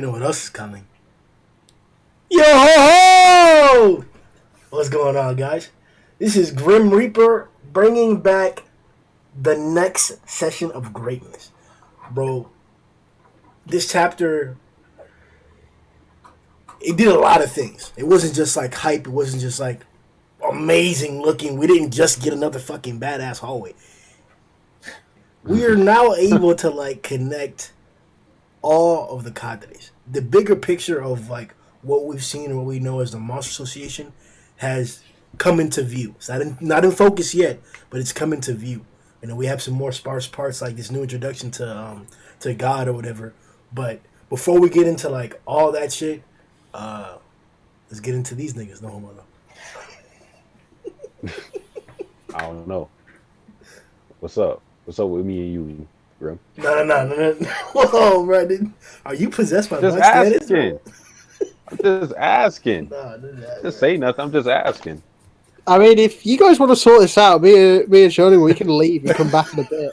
You know what else is coming? Yo ho ho! What's going on, guys? This is Grim Reaper bringing back the next session of greatness. Bro, this chapter, it did a lot of things. It wasn't just like hype. It wasn't just like amazing looking. We didn't just get another fucking badass hallway. We are now able to like connect all of the cadres. The bigger picture of like what we've seen and what we know as the Monster Association has come into view. It's not in focus yet, but it's come into view. You know, we have some more sparse parts like this new introduction to God or whatever. But before we get into like all that shit, let's get into these niggas. No homo. I don't know. What's up? What's up with me and you, Grimm? No. Whoa, bro. Are you possessed by just status? Asking. I'm just asking. Just say nothing. I'm just asking. I mean, if you guys want to sort this out, me and Zhoniin, we can leave and come back in a bit.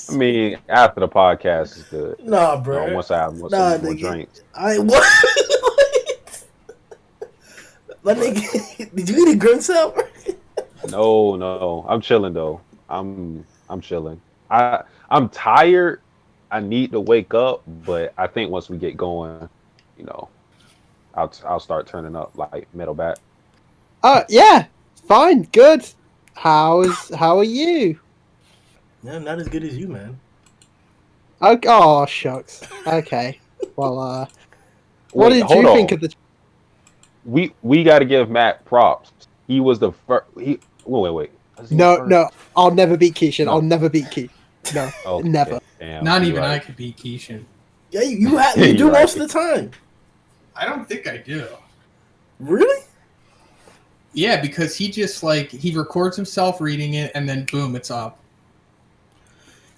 I mean, after the podcast is good. Nah, bro. Once I have more drinks. What? My nigga, did you eat a Grimm cell? No. I'm chilling though. I'm chilling. I'm tired. I need to wake up, but I think once we get going, you know, I'll start turning up like metal back. Yeah, fine, good. How are you? Yeah, not as good as you, man. Okay, oh shucks. Okay. Well, what did you think of the? We got to give Matt props. He was the first. Wait. No. I'll never beat Keishan. No. I'll never beat Keishan. No, okay. Never. Damn, not even I could beat Keishan. Yeah, you do most of the time. I don't think I do. Really? Yeah, because he just he records himself reading it and then boom, it's up.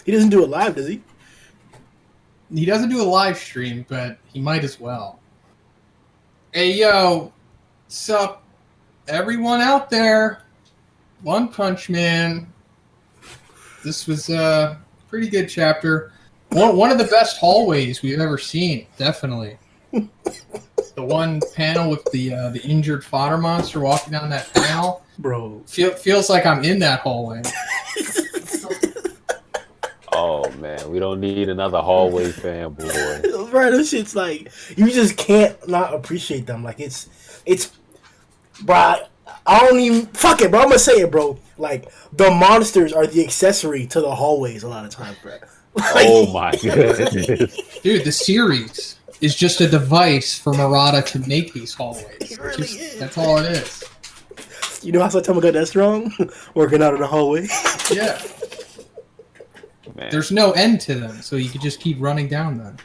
He doesn't do it live, does he? He doesn't do a live stream, but he might as well. Hey, yo, sup, everyone out there? One Punch Man. This was a pretty good chapter. One of the best hallways we've ever seen, definitely. The one panel with the injured fodder monster walking down that panel. Bro. Feels like I'm in that hallway. Oh, man. We don't need another hallway fanboy. Right, those shit's like, you just can't not appreciate them. Like, it's bro, I don't even, fuck it, bro. I'm gonna say it, bro. Like, the monsters are the accessory to the hallways a lot of times, bro. Like, oh, my goodness. Dude, the series is just a device for Murata to make these hallways. It really is. That's all it is. You know how Saitama got that strong? Working out in the hallway. Yeah. Man. There's no end to them, so you could just keep running down them.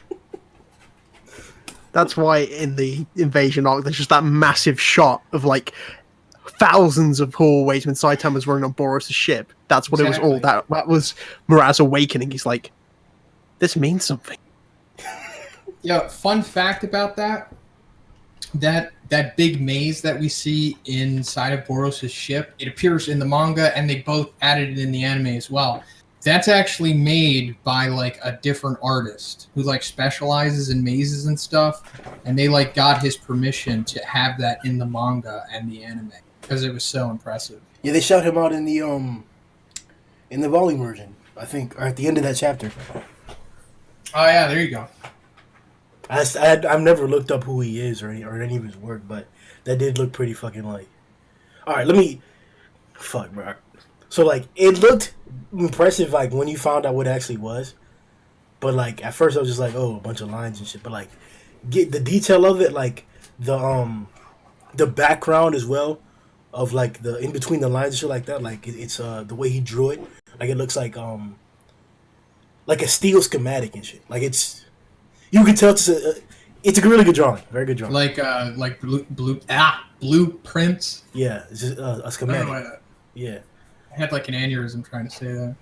That's why in the invasion arc, there's just that massive shot of like thousands of hallways when Saitama's running on Boros' ship. That's what exactly. It was all. That was Murata's awakening. He's like, this means something. Yeah, fun fact about that big maze that we see inside of Boros' ship, it appears in the manga, and they both added it in the anime as well. That's actually made by like a different artist who like specializes in mazes and stuff, and they like got his permission to have that in the manga and the anime because it was so impressive. Yeah, they shout him out in the volume version, I think, or at the end of that chapter. Oh yeah, there you go. I've never looked up who he is or any of his work, but that did look pretty fucking like. All right, fuck, bro. So like, it looked impressive like when you found out what it actually was, but like at first I was just like, oh, a bunch of lines and shit. But like, get the detail of it, like the background as well of like the in between the lines and shit like that. Like it's the way he drew it, like it looks like a steel schematic and shit. Like it's. You can tell it's a really good drawing. Very good drawing. Like blueprints. Yeah, it's just a schematic. Yeah. I had like an aneurysm trying to say that.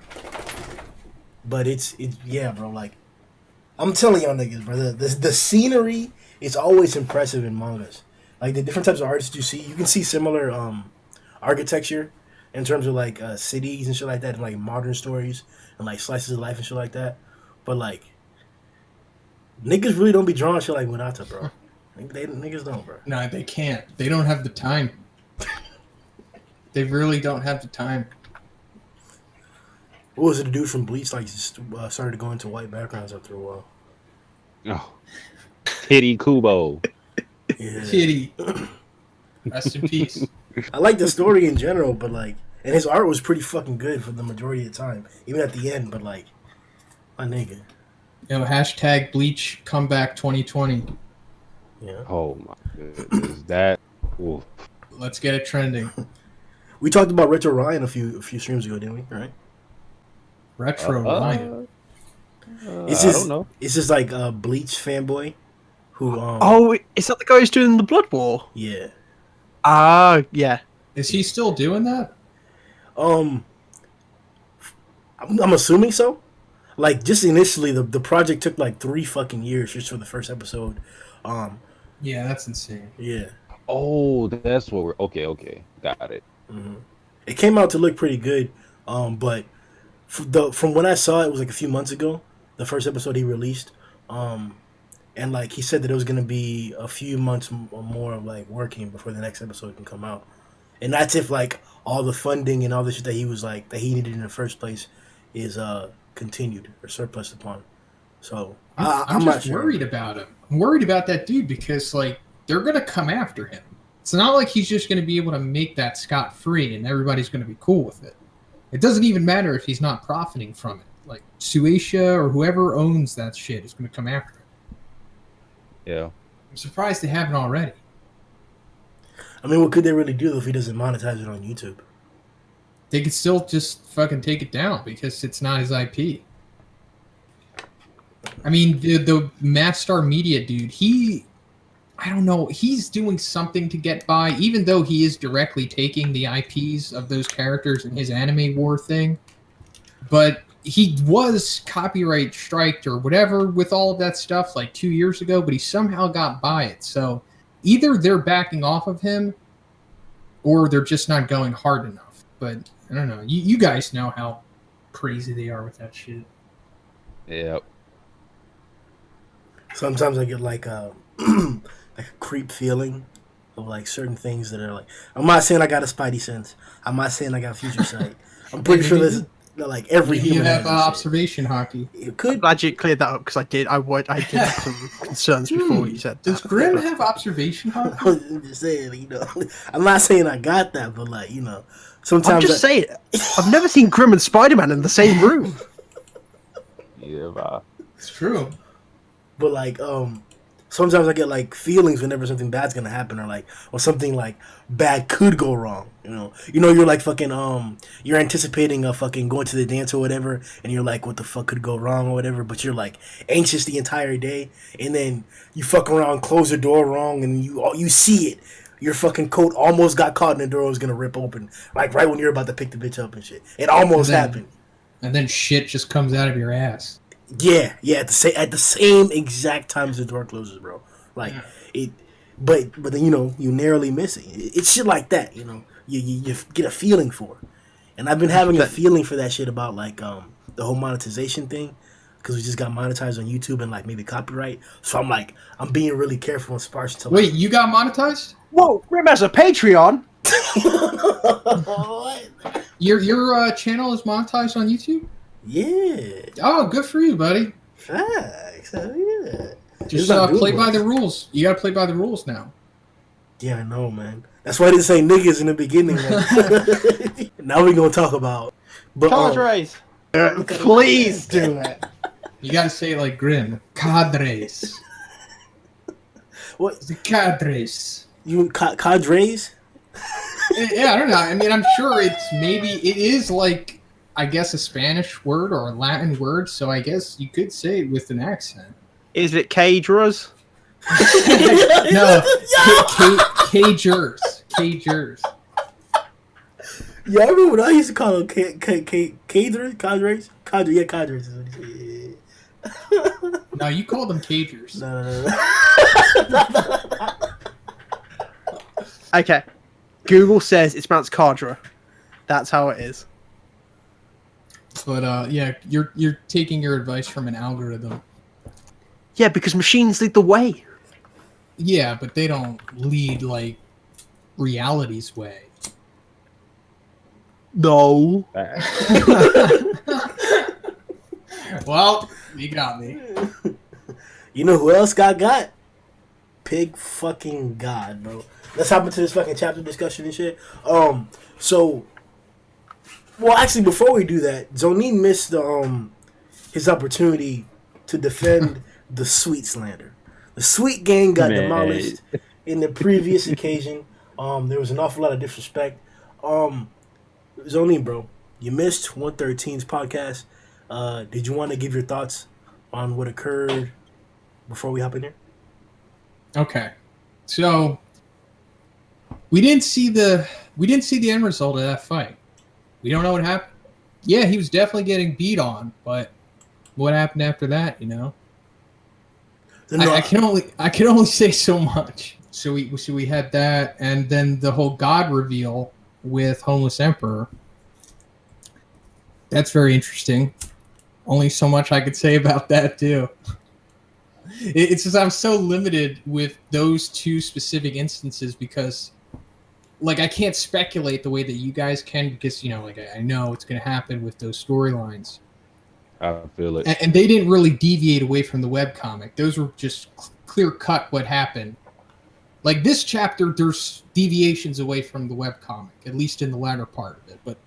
But it's yeah, bro. Like, I'm telling y'all niggas, bro. The scenery is always impressive in mangas. Like the different types of artists you see, you can see similar architecture in terms of like cities and shit like that, and like modern stories and like slices of life and shit like that. But like. Niggas really don't be drawing shit like Munata, bro. Niggas don't, bro. No, they can't. They don't have the time. They really don't have the time. What was it, the dude from Bleach, like, just started going to white backgrounds after a while? Oh. Kitty Kubo. Yeah. Kitty. Rest in peace. I like the story in general, but, like, and his art was pretty fucking good for the majority of the time, even at the end, but, like, my nigga. Yo, hashtag Bleach comeback 2020. Yeah. Oh my goodness. That. Oof. Let's get it trending. We talked about Retro Ryan a few streams ago, didn't we? Right? Retro Ryan. It's I just, don't know. It's just like a Bleach fanboy who. Oh, is that the guy who's doing the Blood War? Yeah. Ah, yeah. Is he still doing that? I'm assuming so. Like, just initially, the project took like 3 fucking years just for the first episode. Yeah, that's insane. Yeah. Oh, that's what we're. Okay. Got it. Mm-hmm. It came out to look pretty good, but from when I saw it, it was like a few months ago. The first episode he released, and like he said that it was gonna be a few months or more of like working before the next episode can come out, and that's if like all the funding and all the shit that he was like that he needed in the first place is continued or surplus upon. So I'm not just sure. worried about him. I'm worried about that dude because like they're gonna come after him. It's not like he's just gonna be able to make that scot-free and everybody's gonna be cool with it. It doesn't even matter if he's not profiting from it. Like Suecia or whoever owns that shit is gonna come after him. Yeah. I'm surprised they haven't already. I mean, what could they really do if he doesn't monetize it on YouTube? They could still just fucking take it down because it's not his IP. I mean, the Matstar Media dude, I don't know, he's doing something to get by, even though he is directly taking the IPs of those characters in his anime war thing. But he was copyright striked or whatever with all of that stuff like 2 years ago, but he somehow got by it. So either they're backing off of him or they're just not going hard enough. But I don't know. You guys know how crazy they are with that shit. Yep. Sometimes I get like like a creep feeling of like certain things that are like. I'm not saying I got a spidey sense. I'm not saying I got future sight. I'm pretty sure there's like every You human have has this shit. observation hockey. It I'm could. glad you cleared that up because I did have some concerns before you said Does that. Grimm have observation hockey? I'm just saying, I'm not saying I got that, but like, sometimes I'm just saying, I've never seen Grimm and Spider-Man in the same room. Yeah, bro. It's true. but like, sometimes I get like feelings whenever something bad's gonna happen, or something like bad could go wrong. You're like fucking you're anticipating a fucking going to the dance or whatever, and you're like, what the fuck could go wrong or whatever, but you're like anxious the entire day, and then you fuck around, close the door wrong, and you see it. Your fucking coat almost got caught and the door was gonna rip open, like right when you're about to pick the bitch up and shit. It almost happened. And then shit just comes out of your ass. Yeah, at the same exact time as the door closes, bro. Like it, but then you narrowly miss it. It's shit like that, you get a feeling for, and I've been having a feeling for that shit about like the whole monetization thing, because we just got monetized on YouTube and like maybe copyright. So I'm being really careful and sparse to. Wait, you got monetized? Whoa, Grimm has a Patreon. Your channel is monetized on YouTube? Yeah. Oh, good for you, buddy. Facts. Yeah. Just play by the rules. You gotta play by the rules now. Yeah, I know, man. That's why I didn't say niggas in the beginning. Like. Now we're gonna talk about. But, Cadres. Please do it. You gotta say it like Grimm. Cadres. What? The cadres. You cadres? Yeah, I don't know. I mean, I'm sure it is like, I guess, a Spanish word or a Latin word, so I guess you could say it with an accent. Is it Cadres? No, Cagers. Cagers. Yeah, I remember when I used to call them cadres. Yeah, cadres is what he said. No, you call them Cagers. No. Okay. Google says it's pronounced Cadre. That's how it is. But yeah, you're taking your advice from an algorithm. Yeah, because machines lead the way. Yeah, but they don't lead like reality's way. No. Well, you got me. You know who else got? Pig fucking God, bro. Let's hop into this fucking chapter discussion and shit. So, well, actually, before we do that, Zhoniin missed his opportunity to defend the Sweet slander. The Sweet gang got demolished in the previous occasion. There was an awful lot of disrespect. Zhoniin, bro, you missed 113's podcast. Did you want to give your thoughts on what occurred before we hop in here? Okay, so we didn't see the end result of that fight. We don't know what happened. Yeah, he was definitely getting beat on, but what happened after that? You know, I can only say so much. So we had that, and then the whole God reveal with Homeless Emperor. That's very interesting. Only so much I could say about that too. It's just I'm so limited with those two specific instances because, like, I can't speculate the way that you guys can because, you know, like, I know it's going to happen with those storylines. I feel it. And they didn't really deviate away from the webcomic. Those were just clear cut what happened. Like, this chapter, there's deviations away from the webcomic, at least in the latter part of it. But,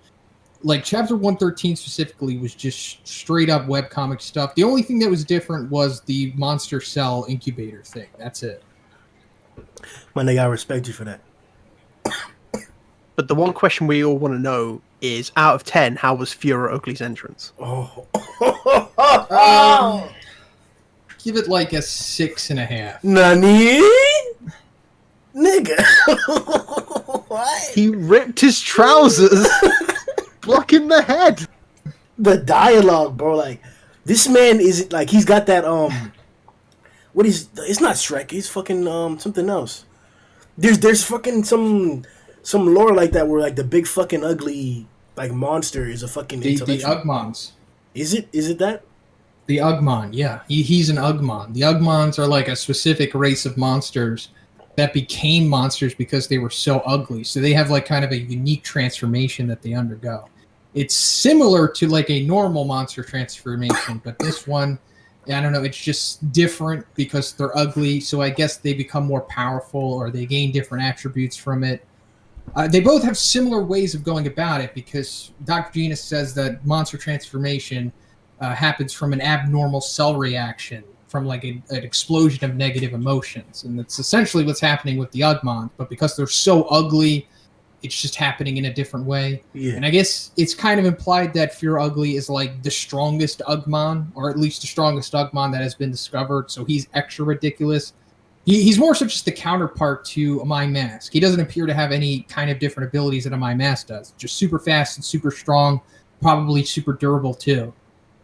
like, chapter 113 specifically was just straight up webcomic stuff. The only thing that was different was the monster cell incubator thing. That's it. Man, they gotta respect you for that. But the one question we all want to know is, out of 10, how was Fuhrer Ugly's entrance? Oh. Give it like a 6.5. Nani? Nigga. What? He ripped his trousers, blocking the head. The dialogue, bro. Like, this man is, like, he's got that, what is, it's not Shrek, it's fucking, something else. There's fucking some lore like that where, like, the big fucking ugly, like, monster is a fucking The intellectual. Ugmons. Is it that? The Ugmon, yeah. He's an Ugmon. The Ugmons are like a specific race of monsters that became monsters because they were so ugly. So they have like kind of a unique transformation that they undergo. It's similar to like a normal monster transformation, but this one, I don't know, it's just different because they're ugly. So I guess they become more powerful or they gain different attributes from it. They both have similar ways of going about it because Dr. Genus says that monster transformation happens from an abnormal cell reaction from like an explosion of negative emotions. And that's essentially what's happening with the Ugmon. But because they're so ugly, it's just happening in a different way. Yeah. And I guess it's kind of implied that Fuhrer Ugly is like the strongest Ugmon, or at least the strongest Ugmon that has been discovered. So he's extra ridiculous. He's more so just the counterpart to a Mind Mask. He doesn't appear to have any kind of different abilities that a Mind Mask does. Just super fast and super strong, probably super durable too.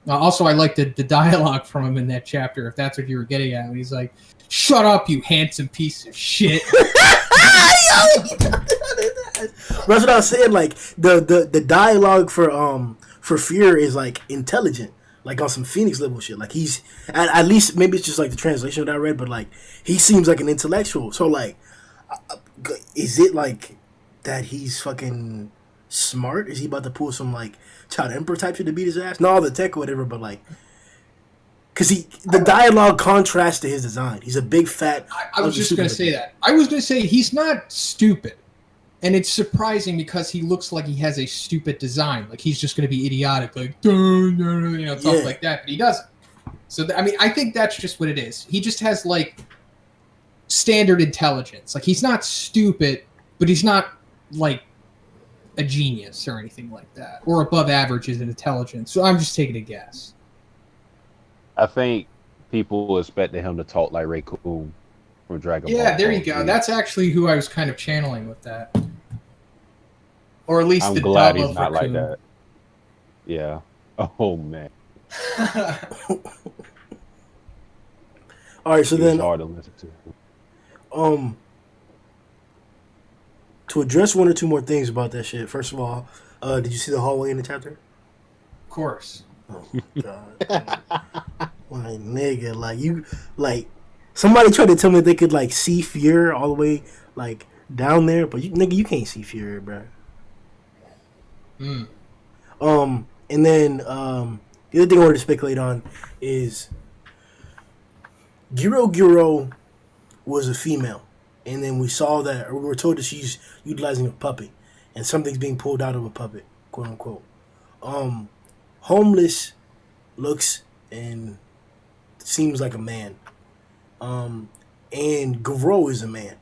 Also, I like the dialogue from him in that chapter, if that's what you were getting at. When he's like, "Shut up, you handsome piece of shit." That's what I was saying. Like the dialogue for Fear is like intelligent, like on some Phoenix level shit. Like he's at least maybe it's just like the translation that I read, but like he seems like an intellectual. So like, is it like that he's fucking smart? Is he about to pull some like Child Emperor type shit to beat his ass? Not all the tech or whatever, but like, cause the dialogue contrasts to his design. He's a big fat. I was just gonna say that. I was gonna say he's not stupid. And it's surprising because he looks like he has a stupid design. Like he's just going to be idiotic, like, you know, talk like that. But he doesn't. So, I mean, I think that's just what it is. He just has, like, standard intelligence. Like, he's not stupid, but he's not, like, a genius or anything like that. Or above average in intelligence. So I'm just taking a guess. I think people expected him to talk like Raccoon from Dragon Ball. Yeah, there you go. That's actually who I was kind of channeling with that. Or at least I'm the glad dub he's of not like Raccoon. that. Yeah. Oh man. All right, so He then was hard to listen to. to address one or two more things about that shit. First of all, did you see the hallway in the chapter? Of course. Oh my god. My nigga, like you, like somebody tried to tell me they could like see Fuhrer all the way like down there, but nigga, you can't see Fuhrer, bro. Hmm. And then the other thing I wanted to speculate on is Giro was a female, and then we saw that, or we were told that she's utilizing a puppet, and something's being pulled out of a puppet, quote unquote. Homeless looks and seems like a man, and Giro is a man.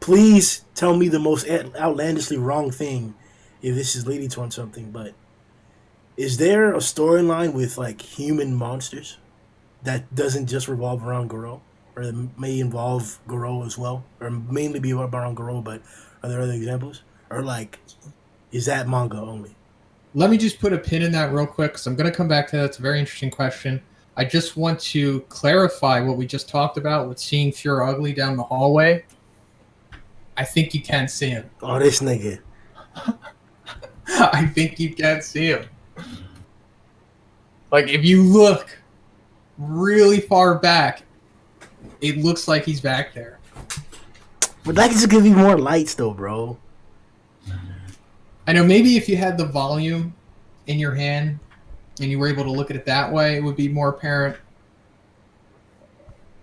Please tell me the most outlandishly wrong thing if this is leading to on something, but is there a storyline with like human monsters that doesn't just revolve around Goro, or that may involve Goro as well, or mainly be around Goro, but are there other examples? Or like, is that manga only? Let me just put a pin in that real quick, because I'm going to come back to that. It's a very interesting question. I just want to clarify what we just talked about with seeing Fuhrer Ugly down the hallway. I think you can see him. Oh, this nigga. I think you can see him. Like, if you look really far back, it looks like he's back there. But that just give you more lights, though, bro. I know maybe if you had the volume in your hand and you were able to look at it that way, it would be more apparent.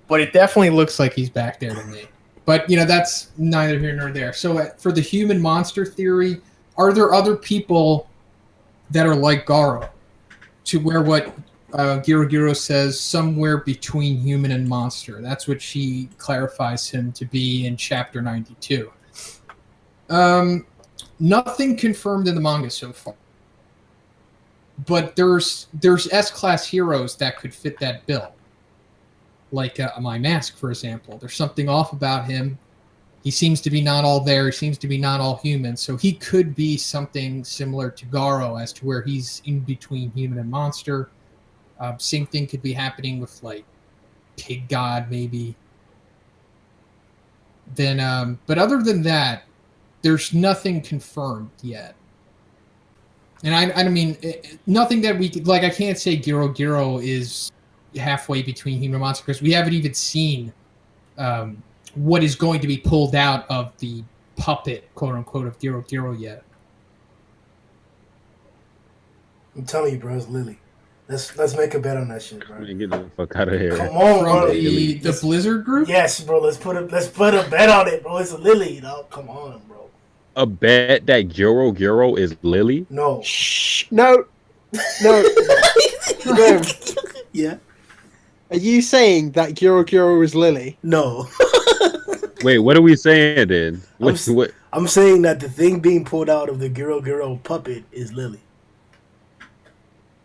But it definitely looks like he's back there to me. But, you know, that's neither here nor there. So for the human monster theory, are there other people that are like Garo? To where what Giro says, somewhere between human and monster. That's what she clarifies him to be in chapter 92. Nothing confirmed in the manga so far. But there's S-class heroes that could fit that bill. Like My Mask, for example. There's something off about him. He seems to be not all there. He seems to be not all human. So he could be something similar to Garo as to where he's in between human and monster. Same thing could be happening with, like, Pig God, maybe. Then, but other than that, there's nothing confirmed yet. And I mean, nothing that we could, like, I can't say Giro is halfway between human and monster because we haven't even seen what is going to be pulled out of the puppet, quote unquote, of Giro yet. I'm telling you, bro, it's Lily. Let's make a bet on that shit, bro. Man, get the fuck out of here. Come on, From bro. the Blizzard group? Yes, bro. Let's put a bet on it, bro. It's a Lily, dog. Come on, bro. A bet that Giro is Lily? No. Shh. No. No. Yeah. Are you saying that Giro is Lily? No. Wait, what are we saying then? What? I'm saying that the thing being pulled out of the Giro puppet is Lily.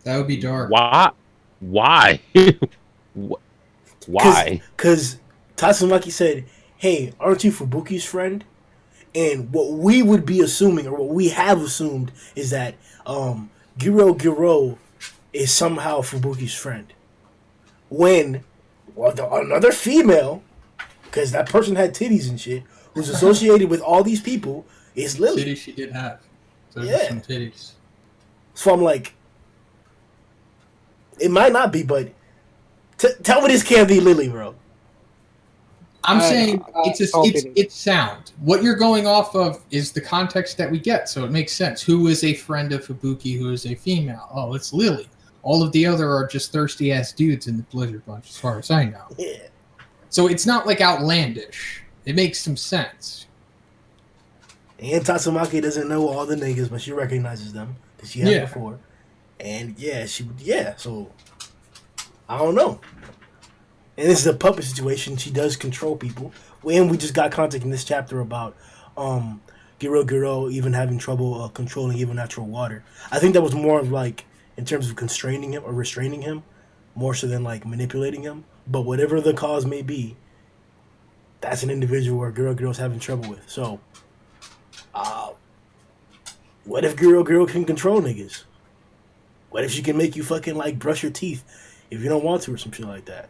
That would be dark. Why? Why? Why? Because Tatsumaki said, hey, aren't you Fubuki's friend? And what we would be assuming, or what we have assumed, is that Giro is somehow Fubuki's friend. When another female, because that person had titties and shit, who's associated with all these people, is Lily. Titties she did have. So Yeah. some titties. So I'm like, it might not be, but tell me this can't be Lily, bro. I'm saying it's it's sound. What you're going off of is the context that we get, so it makes sense. Who is a friend of Fubuki? Who is a female? Oh, it's Lily. All of the other are just thirsty ass dudes in the Blizzard bunch, as far as I know. Yeah. So it's not like outlandish. It makes some sense. And Tatsumaki doesn't know all the niggas, but she recognizes them because she had before. And so I don't know. And this is a puppet situation. She does control people. And we just got contact in this chapter about Giro even having trouble controlling even natural water. I think that was more of like in terms of constraining him or restraining him, more so than like manipulating him. But whatever the cause may be, that's an individual where Giro's having trouble with. So, what if Giro can control niggas? What if she can make you fucking like brush your teeth if you don't want to or some shit like that?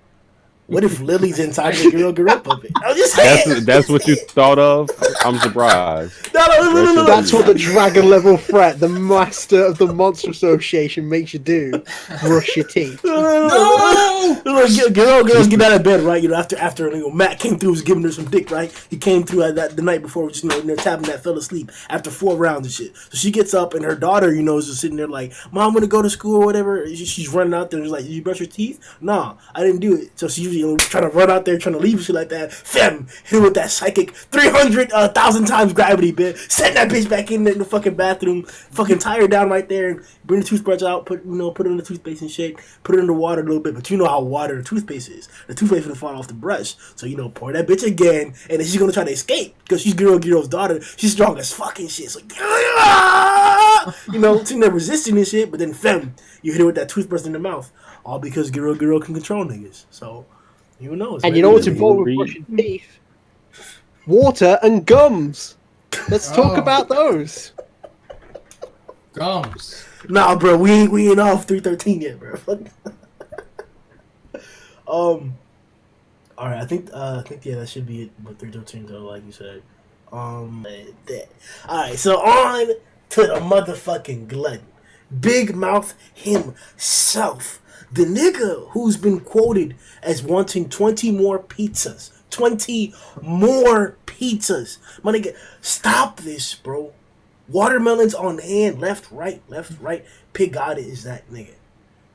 What if Lily's inside the girl puppet? I'm just saying. That's what you thought of. I'm surprised. No. That's what the dragon level threat, the master of the Monster Association, makes you do. Brush your teeth. No! Girls get out of bed, right? You know, after Matt came through, was giving her some dick, right? He came through the night before, just they're tapping that, fell asleep after 4 rounds and shit. So she gets up, and her daughter, is just sitting there like, "Mom, I'm gonna go to school or whatever." She's running out there, and she's like, "Did you brush your teeth?" "Nah, I didn't do it." So she's trying to run out there, trying to leave and shit like that. Fem, hit her with that psychic 300,000 times gravity, bitch. Send that bitch back in the fucking bathroom, fucking tie her down right there, and bring the toothbrush out, put it in the toothpaste and shit, put it in the water a little bit. But you know how water the toothpaste is. The toothpaste gonna fall off the brush. So pour that bitch again, and then she's gonna try to escape because she's Girl's daughter. She's strong as fucking shit. So she's never resisting this shit. But then Fem, you hit her with that toothbrush in the mouth, all because Girl can control niggas. So you know. And you know what's involved with brushing teeth? Water and gums. Let's talk about those. Gums. Nah, bro, we ain't off 313 yet, bro. All right, I think that should be it with 313 though, like you said. All right, so on to the motherfucking glutton, Big Mouth himself, the nigga who's been quoted as wanting 20 more pizzas. 20 more pizzas. My nigga, stop this, bro. Watermelons on hand, left, right. Pig God is that nigga.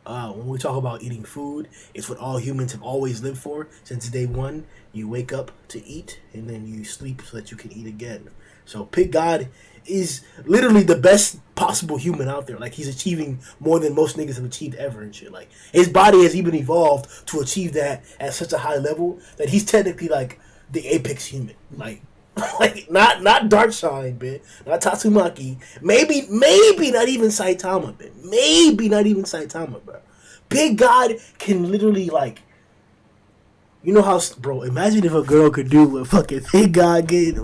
When we talk about eating food, it's what all humans have always lived for since day one. You wake up to eat, and then you sleep so that you can eat again. So Pig God is literally the best possible human out there. Like, he's achieving more than most niggas have achieved ever and shit. Like, his body has even evolved to achieve that at such a high level that he's technically like the apex human. Like not Darkshine, bitch. Not Tatsumaki. Maybe not even Saitama, bitch. Maybe not even Saitama, bro. Pig God can literally how, bro, imagine if a girl could do what fucking Pig God did.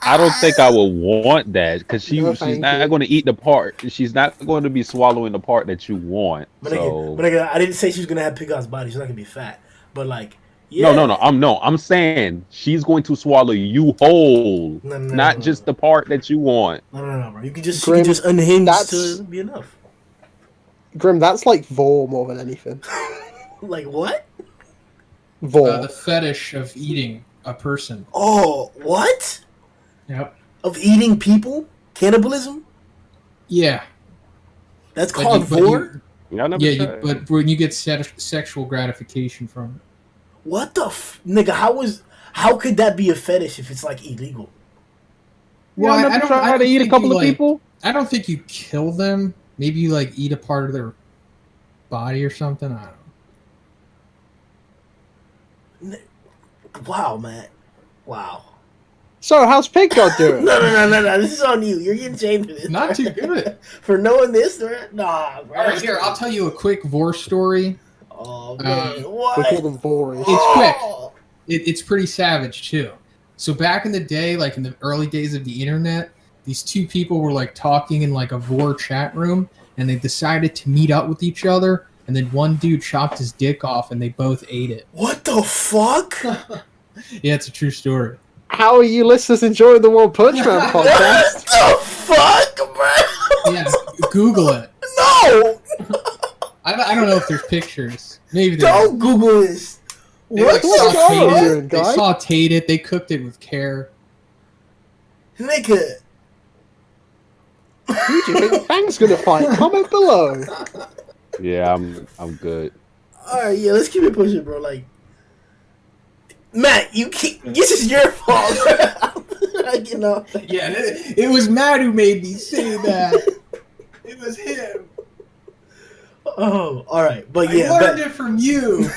I don't think I would want that because she's not going to eat the part. She's not going to be swallowing the part that you want. But again, I didn't say she was going to have Pig God's body. She's not going to be fat. But yeah. No. I'm saying she's going to swallow you whole, not just the part that you want. No, bro. You can just unhinge to be enough. Grim, that's like vor more than anything. Like what? Vor. The fetish of eating a person. Oh, what? Yep. Of eating people? Cannibalism? Yeah. That's called vor? But when you get sexual gratification from it. What the nigga? How could that be a fetish if it's illegal? Well, I never tried to eat a couple of people. I don't think you kill them. Maybe you eat a part of their body or something. I don't know. Wow, man. Wow. So how's Pig God doing? No. This is on you. You're getting shamed for this. Not too good. For knowing this, nah, bro. All right, here, I'll tell you a quick vor story. Oh, man. What? We call them vories. It's quick. It's pretty savage, too. So back in the day, in the early days of the internet, these two people were, talking in, a vor chat room, and they decided to meet up with each other, and then one dude chopped his dick off, and they both ate it. What the fuck? Yeah, it's a true story. How are you listeners enjoying the One Punch Man podcast? What the fuck, bro? Yeah, Google it. No! I don't know if there's pictures. Maybe don't Google this. They sauteed it. They cooked it with care. Nigga. Who do you think Bang's gonna fight? Comment below. Yeah, I'm good. Alright, yeah, let's keep it pushing, bro. Matt, this is your fault. Yeah, it was Matt who made me say that. It was him. Oh, all right, but I learned it from you.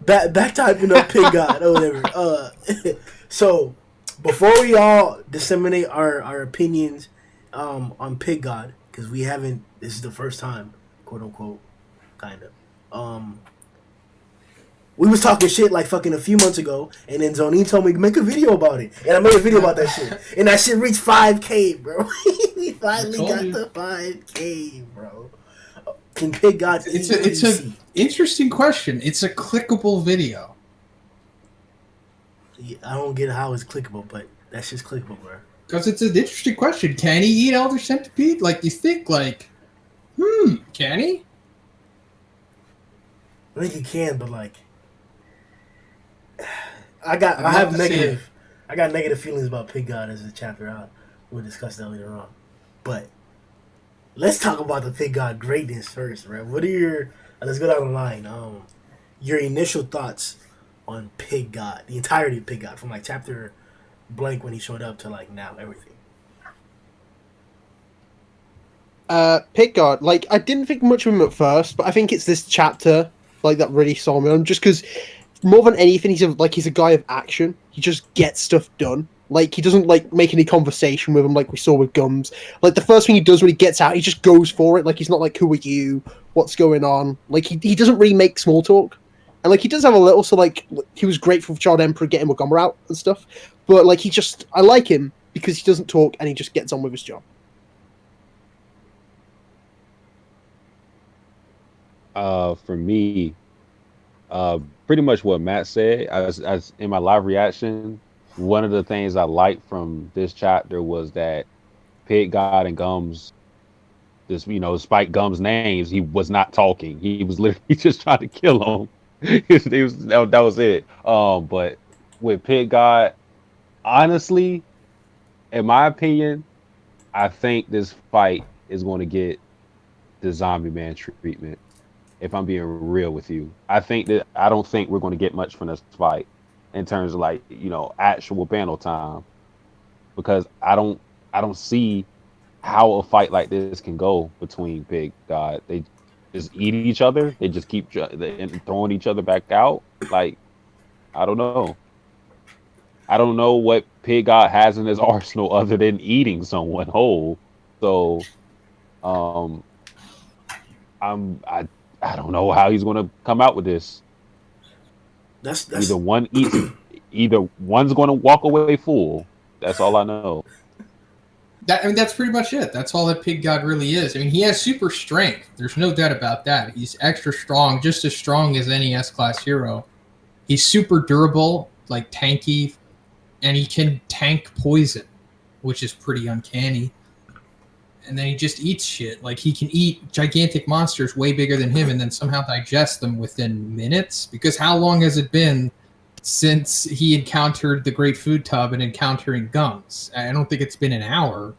back typing up Pig God or whatever. So before we all disseminate our opinions on Pig God, because we haven't, this is the first time, quote unquote, kind of. We was talking shit fucking a few months ago, and then Zhoniin told me to make a video about it, and I made a video about that shit, and that shit reached 5K, bro. We finally got the 5K, bro. Can Pig God eat It's what a he see? interesting question. It's a clickable video. I don't get how it's clickable, but that's just clickable, bro. Because it's an interesting question. Can he eat Elder Centipede? Like, you think, like, can he? I think he can, but like, I I'd have love to see negative, I got negative feelings about Pig God as a chapter out. We'll discuss that later on, but let's talk about the Pig God greatness first, right? What are your? Let's go down the line. Your initial thoughts on Pig God, the entirety of Pig God, from like chapter blank when he showed up to like now, everything. Pig God, like I didn't think much of him at first, but I think it's this chapter like that really saw me on. Just because more than anything, he's a guy of action. He just gets stuff done. Like he doesn't like make any conversation with him, like we saw with Gums. Like the first thing he does when he gets out, he just goes for it. Like he's not like, "Who are you? What's going on?" Like he doesn't really make small talk, and like he does have a little. So like he was grateful for Child Emperor getting Montgomery out and stuff, but like I like him because he doesn't talk and he just gets on with his job. For me, pretty much what Matt said. As in my live reaction, one of the things I liked from this chapter was that Pig God and Gums, just despite Gums' names, he was not talking. He was literally just trying to kill him. That was it. But with Pig God, honestly, in my opinion, I think this fight is going to get the Zombie Man treatment. If I'm being real with you, I don't think we're going to get much from this fight in terms of like actual panel time, because I don't see how a fight like this can go between Pig God. They just eat each other. They just keep throwing each other back out. Like I don't know. I don't know what Pig God has in his arsenal other than eating someone whole. So, I don't know how he's going to come out with this. That's Either one eats, either one's going to walk away full. That's all I know. That's pretty much it. That's all that Pig God really is. I mean, he has super strength. There's no doubt about that. He's extra strong, just as strong as any S-class hero. He's super durable, like tanky, and he can tank poison, which is pretty uncanny. And then he just eats shit. Like he can eat gigantic monsters way bigger than him and then somehow digest them within minutes. Because how long has it been since he encountered the Great Food Tub and encountering Gums? I don't think it's been an hour.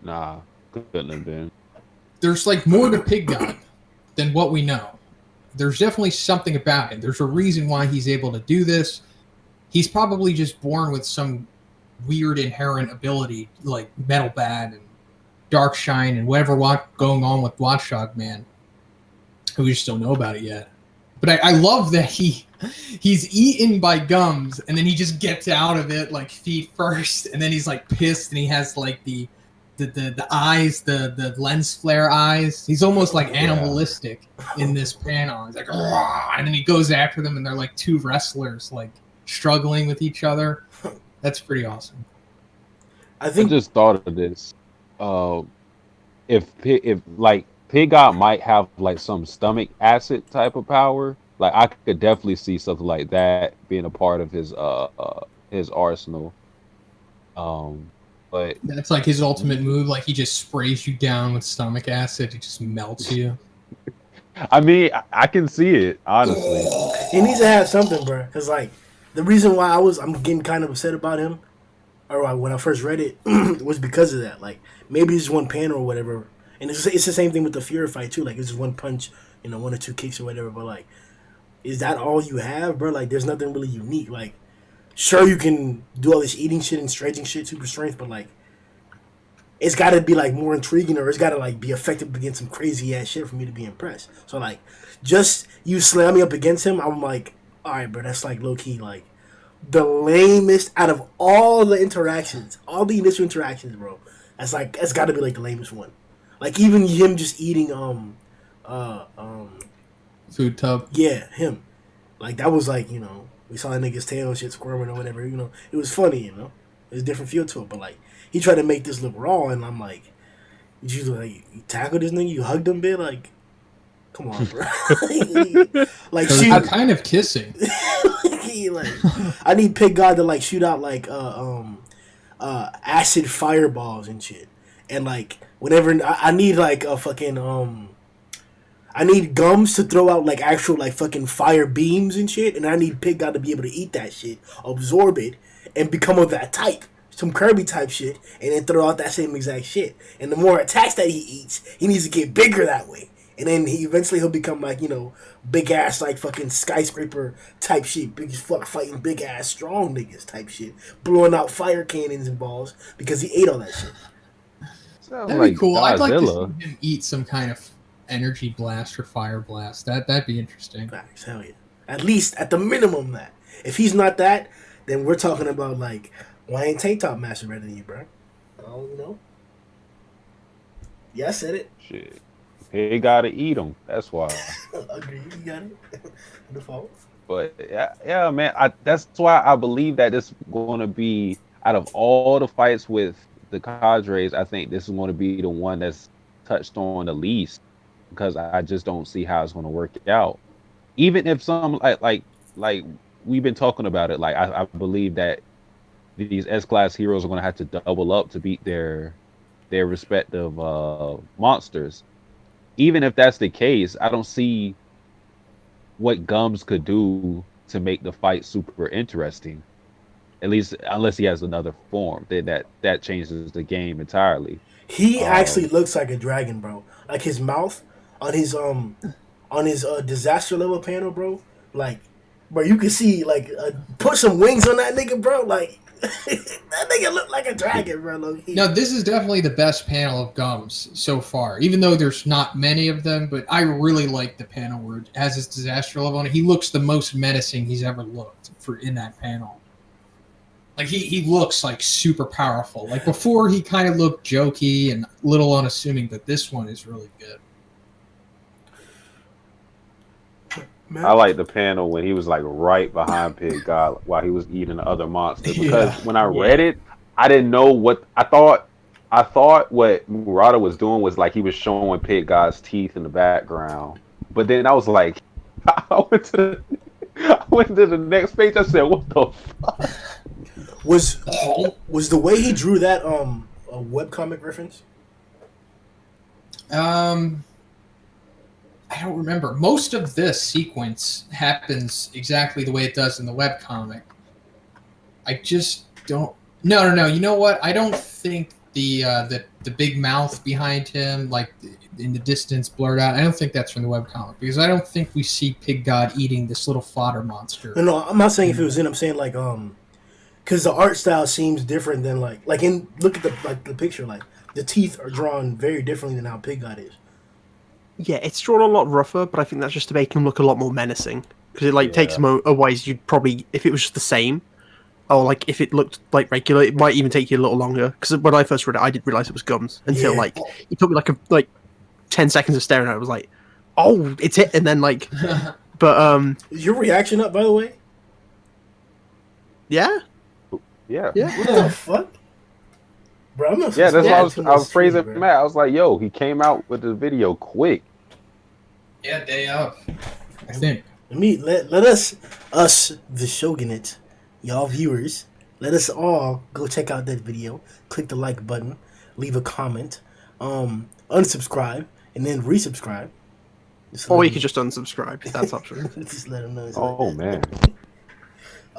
Nah, couldn't have been. There's like more to Pig God than what we know. There's definitely something about him. There's a reason why he's able to do this. He's probably just born with some weird inherent ability like Metal Bad and Dark Shine and whatever going on with Watchdog Man. We just don't know about it yet. But I love that he's eaten by Gums and then he just gets out of it like feet first, and then he's like pissed and he has like the eyes, the lens flare eyes. He's almost like animalistic in this panel. He's like, "Rah!" And then he goes after them and they're like two wrestlers like struggling with each other. That's pretty awesome. I just thought of this. If like Pig God might have like some stomach acid type of power, like I could definitely see something like that being a part of his arsenal. But that's like his ultimate move. Like he just sprays you down with stomach acid. It just melts you. I mean, I can see it honestly. He needs to have something, bro. Because like the reason why I'm getting kind of upset about him, or when I first read it, was because of that. Like maybe it's one panel or whatever, and it's the same thing with the Fuhrer fight too. Like it's just one punch, one or two kicks or whatever. But like, is that all you have, bro? Like there's nothing really unique. Like sure you can do all this eating shit and stretching shit, super strength, but like it's got to be like more intriguing, or it's got to like be effective against some crazy ass shit for me to be impressed. So like, just you slam me up against him, I'm like, all right, bro, that's like low key like the lamest out of all the interactions, all the initial interactions, bro. That's got to be like the lamest one. Like even him just eating food tub. Yeah, him. Like that was like we saw that nigga's tail and shit squirming or whatever. It was funny. It was a different feel to it. But like he tried to make this look raw, and I'm like, did you like you tackled this nigga? You hugged him, bit? Like Come on, bro. Like So shoot, they're kind of kissing. like, I need Pig God to like shoot out like acid fireballs and shit, and like whenever I need like a fucking I need Gums to throw out like actual like fucking fire beams and shit, and I need Pig God to be able to eat that shit, absorb it, and become of that type, some Kirby type shit, and then throw out that same exact shit. And the more attacks that he eats, he needs to get bigger that way. And then he'll become like, you know, big ass like fucking skyscraper type shit, big as fuck fighting big ass strong niggas type shit, blowing out fire cannons and balls because he ate all that shit. Sounds That'd like be cool. I'd like to Godzilla. see him eat some kind of energy blast or fire blast. That'd be interesting. Facts, hell yeah. At least at the minimum that. If he's not that, then we're talking about like, why ain't Tank Top Master better than you, bro? Oh, you know. Yeah, I said it. Shit. He gotta eat them. That's why. Agree, you got it. Default. But yeah, man. That's why I believe that this is going to be, out of all the fights with the cadres, I think this is going to be the one that's touched on the least, because I just don't see how it's going to work out. Even if some like we've been talking about it, like I believe that these S-class heroes are going to have to double up to beat their respective monsters. Even if that's the case, I don't see what Gums could do to make the fight super interesting. At least, unless he has another form, then that changes the game entirely. He actually looks like a dragon, bro. Like his mouth on his disaster level panel, bro. Like, bro, you can see like put some wings on that nigga, bro. Like that nigga look like a dragon, bro. No, this is definitely the best panel of Gums so far. Even though there's not many of them, but I really like the panel where it has his disaster level on it. He looks the most menacing he's ever looked in that panel. Like he looks like super powerful. Like before, he kind of looked jokey and a little unassuming, but this one is really good. Man. I like the panel when he was like right behind Pig God while he was eating the other monster. Because when I read it, I didn't know what I thought. I thought what Murata was doing was like he was showing Pig God's teeth in the background. But then I was like, I went to the next page. I said, "What the fuck?" Was the way he drew that a webcomic reference? I don't remember. Most of this sequence happens exactly the way it does in the webcomic. I just don't. No. You know what? I don't think the big mouth behind him, like in the distance, blurred out. I don't think that's from the webcomic because I don't think we see Pig God eating this little fodder monster. No. I'm not saying if it was in. I'm saying like because the art style seems different than like in look at the picture, like the teeth are drawn very differently than how Pig God is. Yeah, it's drawn a lot rougher, but I think that's just to make him look a lot more menacing. Because it takes him a ways. You'd probably, if it was just the same, or like if it looked like regular, it might even take you a little longer. Because when I first read it, I didn't realize it was Gums until like it took me like 10 seconds of staring at it. I was like, oh, it's it, and then like, but Is your reaction up, by the way? yeah. What the fuck? Bro, I'm not Yeah, that's why I was praising bro. Matt. I was like, "Yo, he came out with the video quick." Yeah, day of. I think. Let us the Shogunate, y'all viewers, let us all go check out that video. Click the like button, leave a comment, unsubscribe, and then resubscribe. Or you could just unsubscribe. That's optional. Just let them know. Oh man.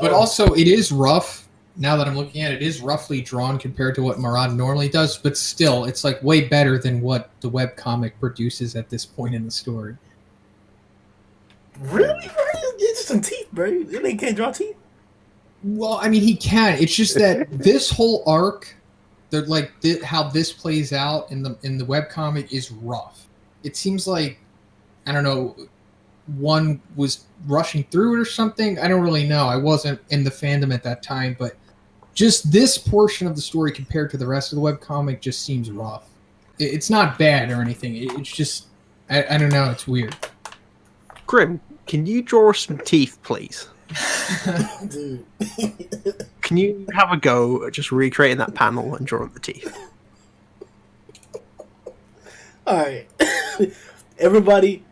But also, it is rough. Now that I'm looking at it, it is roughly drawn compared to what Murata normally does, but still, it's like way better than what the webcomic produces at this point in the story. Really, bro? It's just some teeth, bro. They can't draw teeth. Well, I mean, he can. It's just that this whole arc, how this plays out in the webcomic is rough. It seems like, I don't know, one was rushing through it or something. I don't really know. I wasn't in the fandom at that time, but just this portion of the story compared to the rest of the webcomic just seems rough. It's not bad or anything. It's just, I don't know. It's weird. Grimm, can you draw some teeth, please? Dude. Can you have a go at just recreating that panel and drawing the teeth? All right. Everybody,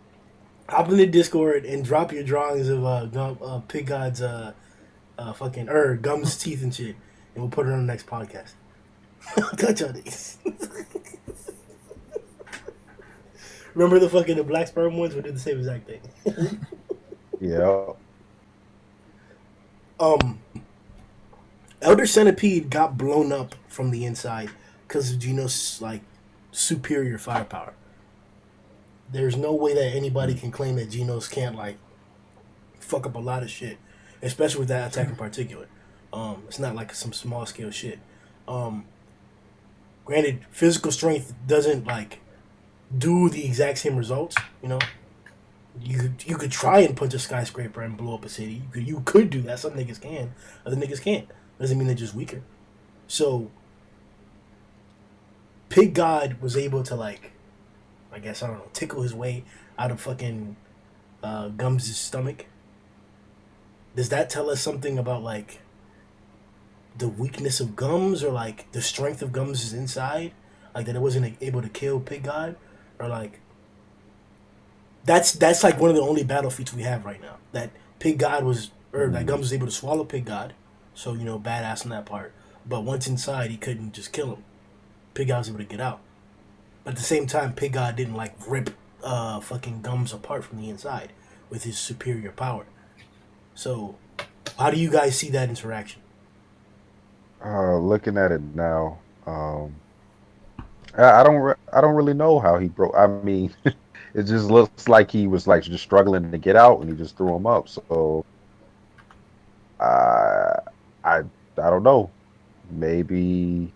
hop in the Discord and drop your drawings of Pig God's fucking gums, teeth, and shit, and we'll put it on the next podcast. Touch on these. Remember the black sperm ones? We did the same exact thing. Yeah. Elder Centipede got blown up from the inside because of Genos' like superior firepower. There's no way that anybody can claim that Genos can't like fuck up a lot of shit, especially with that attack in particular. It's not like some small scale shit. Granted, physical strength doesn't like do the exact same results. You know, you could try and punch a skyscraper and blow up a city. You could do that. Some niggas can, other niggas can't. Doesn't mean they're just weaker. So, Pig God was able to like, I guess I don't know, tickle his way out of fucking Gums' stomach. Does that tell us something about like the weakness of Gums or like the strength of Gums' inside? Like that it wasn't able to kill Pig God, or like that's like one of the only battle feats we have right now. That Pig God was, or that Gums was able to swallow Pig God, so you know, badass on that part. But once inside, he couldn't just kill him. Pig God was able to get out. But at the same time, Pig God didn't like rip fucking Gums apart from the inside with his superior power. So, how do you guys see that interaction? Looking at it now, I don't really know how he broke. I mean, it just looks like he was like just struggling to get out, and he just threw him up. So, I don't know. Maybe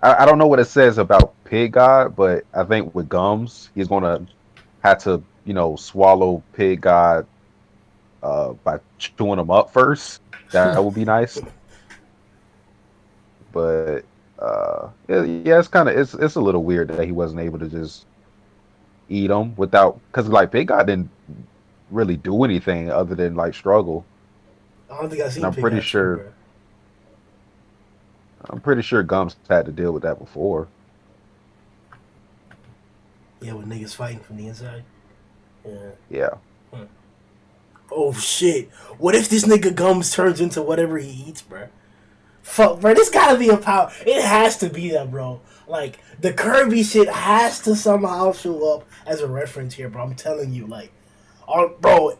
I don't know what it says about Pig God, but I think with Gums, he's gonna have to swallow Pig God by chewing him up first. That would be nice. But yeah, it's a little weird that he wasn't able to just eat them without, because like Pig God didn't really do anything other than like struggle. I don't think I've seen And I'm Pig pretty God sure. too, bro. I'm pretty sure Gums had to deal with that before. Yeah, with niggas fighting from the inside. Yeah. Yeah. Oh shit! What if this nigga Gums turns into whatever he eats, bro? Fuck, bro. This gotta be a power. It has to be that, bro. Like the Kirby shit has to somehow show up as a reference here, bro. I'm telling you, like, oh, bro.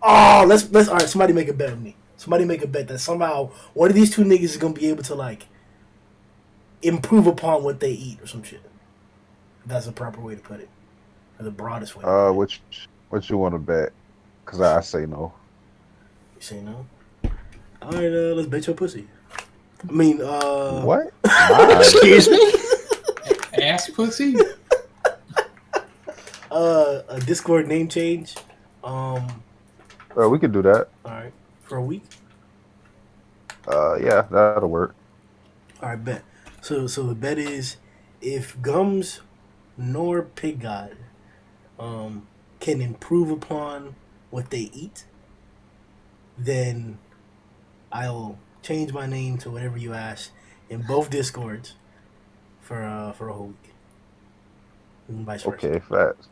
Oh, let's all right. Somebody make a bet with me. Somebody make a bet that somehow one of these two niggas is gonna be able to like improve upon what they eat or some shit. If that's the proper way to put it, or the broadest way. To put it. What you want to bet? Because I say no. You say no? All right, let's bet your pussy. I mean, What? Excuse me? Ass pussy? A Discord name change. We could do that. All right, for a week. Yeah, that'll work. All right, bet. So the bet is if Gums nor Pig God can improve upon what they eat, then I'll change my name to whatever you ask in both Discords for a whole week. And vice versa. Okay, facts.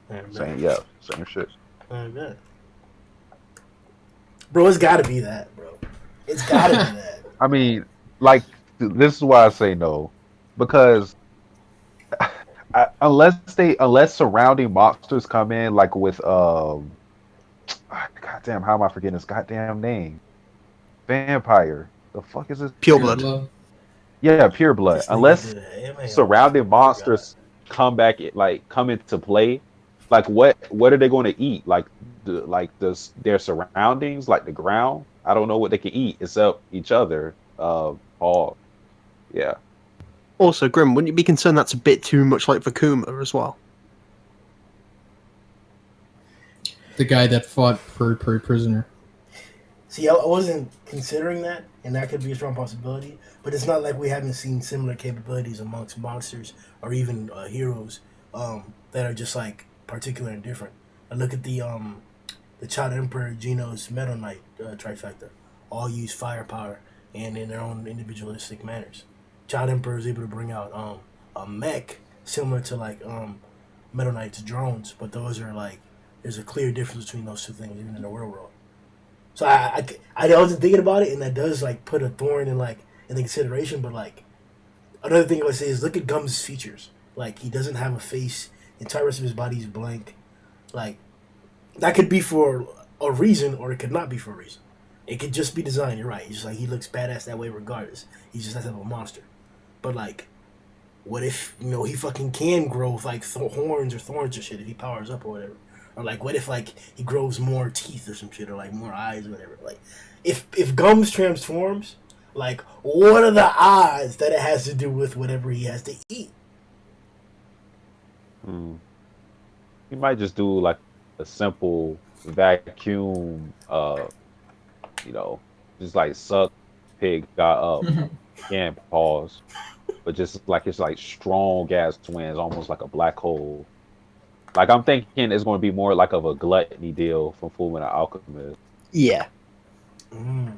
All right, Same shit. All right, bet. Bro, it's gotta be that, bro. It's gotta be that. I mean, like, this is why I say no, because unless surrounding monsters come in, like with goddamn, how am I forgetting his goddamn name? Vampire. The fuck is this? Pure blood. Yeah, pure blood. This nigga Unless did a MA surrounding on monsters come into play, like what are they going to eat? Like their surroundings, like the ground. I don't know what they can eat except each other. All, yeah. Also, Grimm, wouldn't you be concerned that's a bit too much like Vakuma as well? The guy that fought per prisoner. See, I wasn't considering that, and that could be a strong possibility. But it's not like we haven't seen similar capabilities amongst monsters or even heroes that are just like particular and different. I look at the Child Emperor Genos Metal Knight trifecta. All use firepower and in their own individualistic manners. Child Emperor is able to bring out a mech similar to like Metal Knight's drones, but those are like there's a clear difference between those two things, even in the real world. So I wasn't thinking about it, and that does like put a thorn in like in the consideration. But like another thing I would say is look at Gum's features. Like he doesn't have a face. The entire rest of his body is blank. Like that could be for a reason, or it could not be for a reason. It could just be design. You're right. He's just like he looks badass that way regardless. He's just that type of a monster. But like, what if he fucking can grow like horns or thorns or shit if he powers up or whatever? Or like, what if like he grows more teeth or some shit, or like more eyes or whatever? Like, if Gums transforms, like, what are the odds that it has to do with whatever he has to eat? He might just do like a simple vacuum, just like suck pig got up and pause, but just like it's like strong gas twins, almost like a black hole. Like I'm thinking it's going to be more like of a gluttony deal from Fullmetal Alchemist. Yeah. I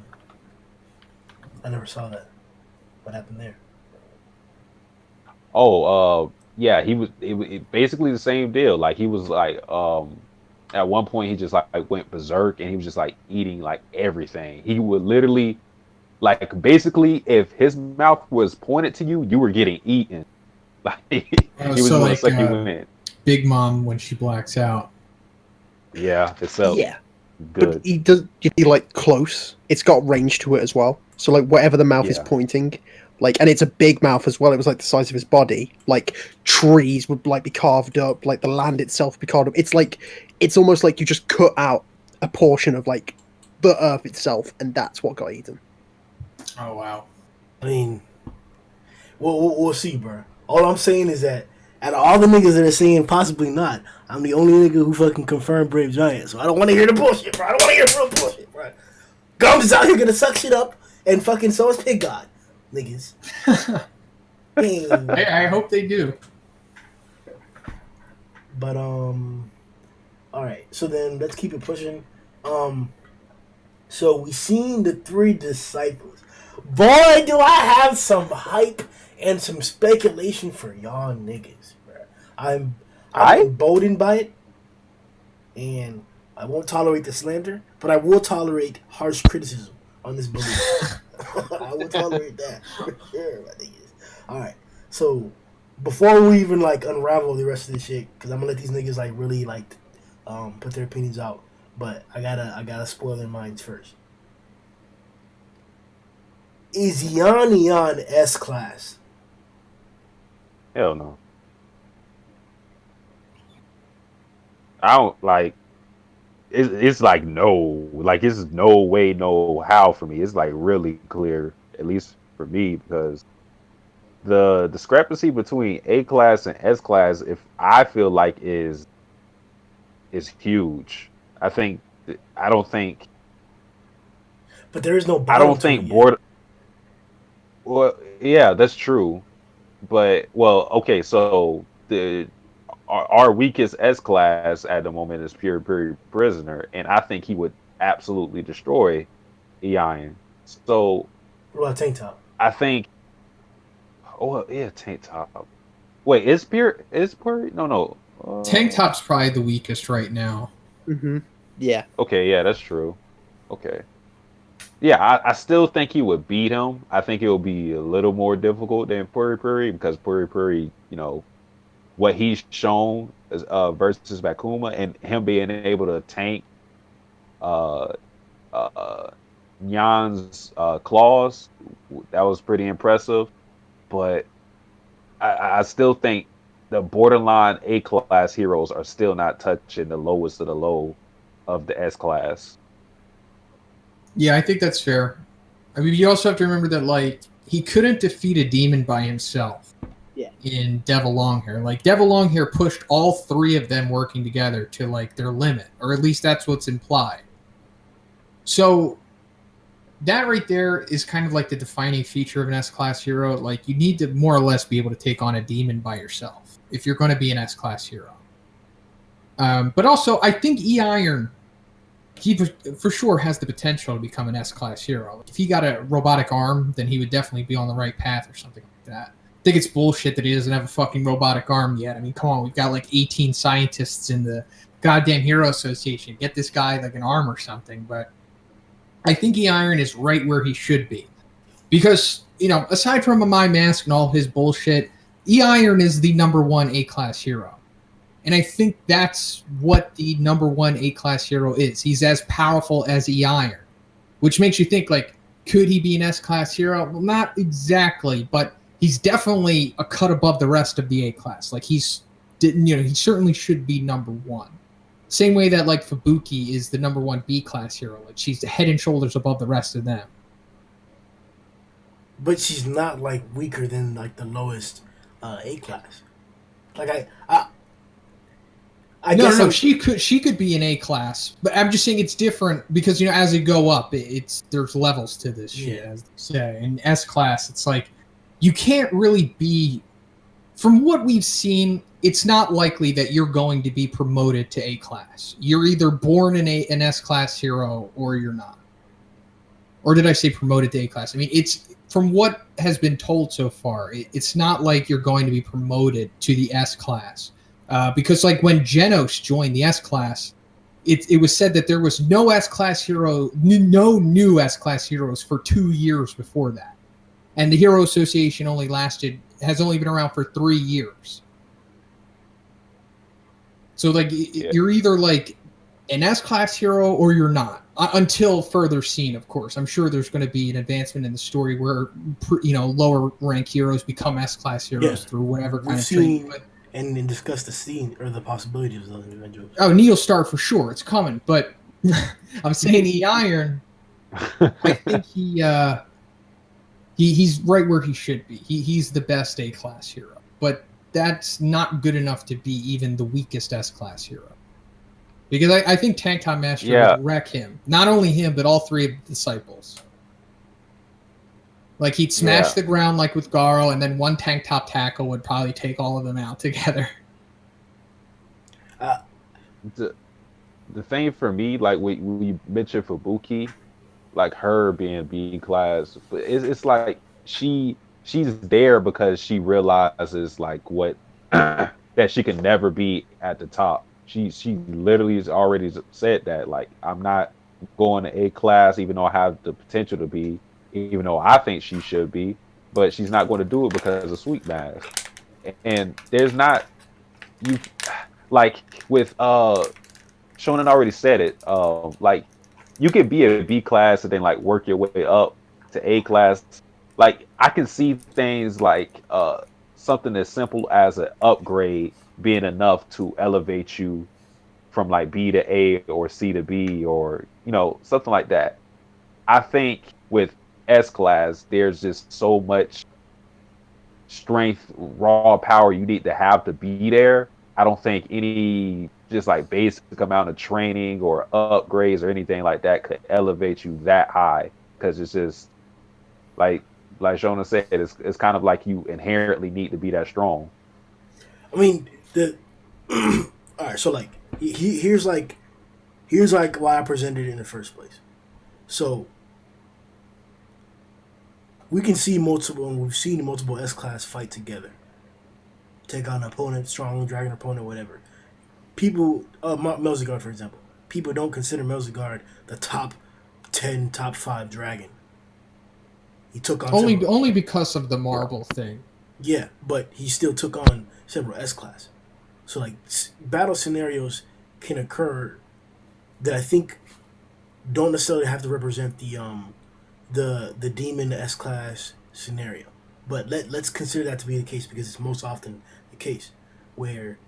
never saw that. What happened there? Oh, yeah, it basically the same deal. Like he was like, at one point he just like went berserk and he was just like eating like everything. He would literally, like basically, if his mouth was pointed to you, you were getting eaten. Like he was so gonna like, suck you in. Big Mom when she blacks out. Yeah, it's up. Yeah. Good. But he like close. It's got range to it as well. So like whatever the mouth is pointing, like, and it's a big mouth as well. It was like the size of his body. Like trees would like be carved up. Like the land itself would be carved up. It's almost like you just cut out a portion of like the earth itself, and that's what got eaten. Oh wow. I mean, we'll see, bro. All I'm saying is that out of all the niggas that are saying possibly not, I'm the only nigga who fucking confirmed Brave Giant. So I don't want to hear the bullshit, bro. I don't want to hear real bullshit, bro. Gums is out here gonna suck shit up, and fucking so is Pig God, niggas. I hope they do. But all right. So then let's keep it pushing. So we seen the 3 disciples. Boy, do I have some hype and some speculation for y'all niggas, bro. I'm emboldened by it, and I won't tolerate the slander, but I will tolerate harsh criticism on this belief. I will tolerate that for sure, my niggas. All right, so before we even like unravel the rest of this shit, because I'm gonna let these niggas like really like put their opinions out, but I gotta spoil their minds first. Is Zhoniin S-Class? Hell no. I don't like. It's like no, like it's no way, no how for me. It's like really clear, at least for me, because the discrepancy between A class and S class, if I feel like is huge. I don't think. But there is no. I don't think border. Well, yeah, that's true, but okay. So our weakest S class at the moment is Pure Prisoner, and I think he would absolutely destroy Ian. So what about Tank Top? I think. Oh yeah, Tank Top. Wait, is Pure? No. Tank Top's probably the weakest right now. Mm-hmm. Yeah. Okay, yeah, that's true. Okay. Yeah, I still think he would beat him. I think it will be a little more difficult than Puri because Puri, what he's shown is, versus Bakuma and him being able to tank Nyan's claws, that was pretty impressive. But I still think the borderline A class heroes are still not touching the lowest of the low of the S class. Yeah, I think that's fair. I mean, you also have to remember that, like, he couldn't defeat a demon by himself. Yeah. In Devil Longhair. Like, Devil Longhair pushed all 3 of them working together to, like, their limit. Or at least that's what's implied. So, that right there is kind of like the defining feature of an S-Class hero. Like, you need to more or less be able to take on a demon by yourself if you're going to be an S-Class hero. But also, I think E-Iron, he for sure has the potential to become an S-Class hero. If he got a robotic arm, then he would definitely be on the right path or something like that. I think it's bullshit that he doesn't have a fucking robotic arm yet. I mean, come on, we've got like 18 scientists in the goddamn Hero Association. Get this guy like an arm or something. But I think E-Iron is right where he should be. Because, aside from a My Mask and all his bullshit, E-Iron is the number one A-class hero. And I think that's what the number one A-class hero is. He's as powerful as E-Iron. Which makes you think, like, could he be an S-class hero? Well, not exactly, but he's definitely a cut above the rest of the A-class. Like, he certainly should be number one. Same way that, like, Fubuki is the number one B-class hero. Like, she's head and shoulders above the rest of them. But she's not, like, weaker than, like, the lowest A-class. Like, I guess she could be an A class, but I'm just saying it's different because as you go up, there's levels to this shit, as they say. In S class, it's like you can't really be. From what we've seen, it's not likely that you're going to be promoted to A class. You're either born an S class hero or you're not. Or did I say promoted to A class? I mean, it's from what has been told so far. It's not like you're going to be promoted to the S class. Because like when Genos joined the S class, it was said that there was no S-class hero, no new S-class heroes for 2 years before that. And the Hero Association has only been around for 3 years. So like you're either like an S-class hero or you're not, until further seen, of course. I'm sure there's going to be an advancement in the story where lower rank heroes become S-class heroes through whatever kind of treatment. And discuss the scene or the possibilities of those individuals. Oh, Neostar for sure, it's coming. But I'm saying E-Iron, I think he's right where he should be. He's the best A-class hero, but that's not good enough to be even the weakest S-class hero. Because I think Tank Top Master would wreck him. Not only him, but all three of the disciples. Like, he'd smash the ground like with Garo, and then one tank top tackle would probably take all of them out together. The thing for me, like, we mentioned Fubuki, like, her being B-class, it's like she's there because she realizes, like, what that she can never be at the top. She literally has already said that, like, I'm not going to A-class, even though I have the potential to be, even though I think she should be, but she's not going to do it because of Sweet Mask. And there's not, you like with Shonen already said it, like you can be a B class and then like work your way up to A class. Like I can see things like something as simple as an upgrade being enough to elevate you from like B to A or C to B or something like that. I think with S class, there's just so much strength, raw power you need to have to be there. I don't think any just like basic amount of training or upgrades or anything like that could elevate you that high, because it's just like Shona said, it's kind of like you inherently need to be that strong. I mean, all right, so like here's like why I presented it in the first place. So we can see we've seen multiple S-class fight together. Take on an opponent, strong dragon opponent, whatever. People, Melzigard, for example. People don't consider Melzigard the top 10, top 5 dragon. He took on only because of the marble thing. Yeah, but he still took on several S-class. So, like, battle scenarios can occur that I think don't necessarily have to represent the demon S-class scenario. But let's consider that to be the case, because it's most often the case where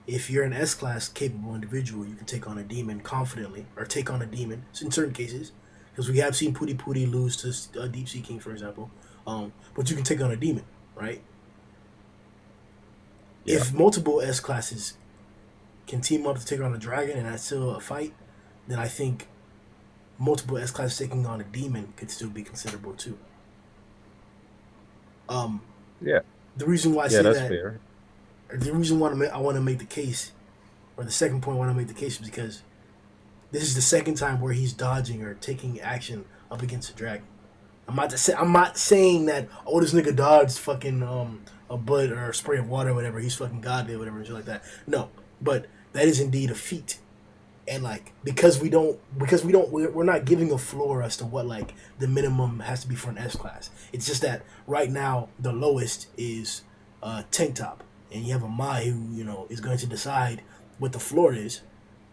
if you're an S-class capable individual, you can take on a demon confidently, or take on a demon in certain cases, because we have seen Pooty Pooty lose to Deep Sea King, for example. But you can take on a demon, right? Yeah. If multiple S-classes can team up to take on a dragon and that's still a fight, then I think multiple S-classes taking on a demon could still be considerable too. Yeah. The reason why I say that's that, fair. the reason why I want to make the case, or the second point I want to make the case, is because this is the second time where he's dodging or taking action up against a dragon. I'm not saying that this nigga dodged fucking a bud or a spray of water or whatever, he's fucking godly or whatever and shit like that. No, but that is indeed a feat. And like we're not giving a floor as to what like the minimum has to be for an S class. It's just that right now the lowest is tank top, and you have a Mai who is going to decide what the floor is.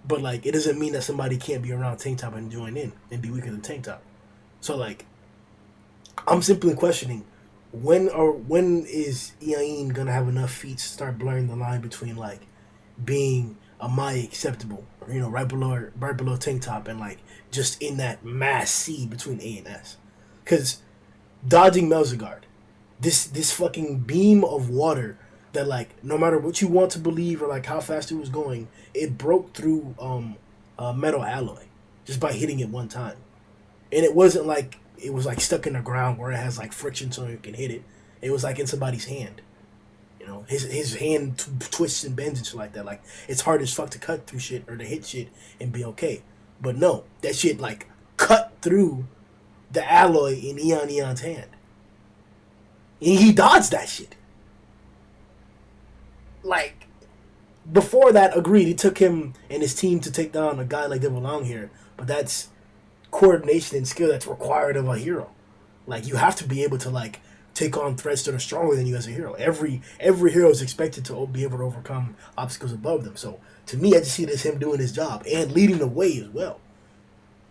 But like it doesn't mean that somebody can't be around tank top and join in and be weaker than tank top. So like I'm simply questioning when is Iain gonna have enough feet to start blurring the line between like being a Mai acceptable, or, right below tank top, and like just in that mass C between A and S, because dodging Melzigard, this fucking beam of water that like no matter what you want to believe or like how fast it was going, it broke through metal alloy just by hitting it one time, and it wasn't like it was like stuck in the ground where it has like friction so you can hit it. It was like in somebody's hand. His hand twists and bends and shit like that. Like, it's hard as fuck to cut through shit or to hit shit and be okay. But no, that shit, like, cut through the alloy in Eon's hand. And he dodged that shit. Like, before that, agreed, it took him and his team to take down a guy like Devil Longhair. But that's coordination and skill that's required of a hero. Like, you have to be able to, like, take on threats that are stronger than you as a hero. Every hero is expected to be able to overcome obstacles above them. So to me, I just see it as him doing his job and leading the way as well.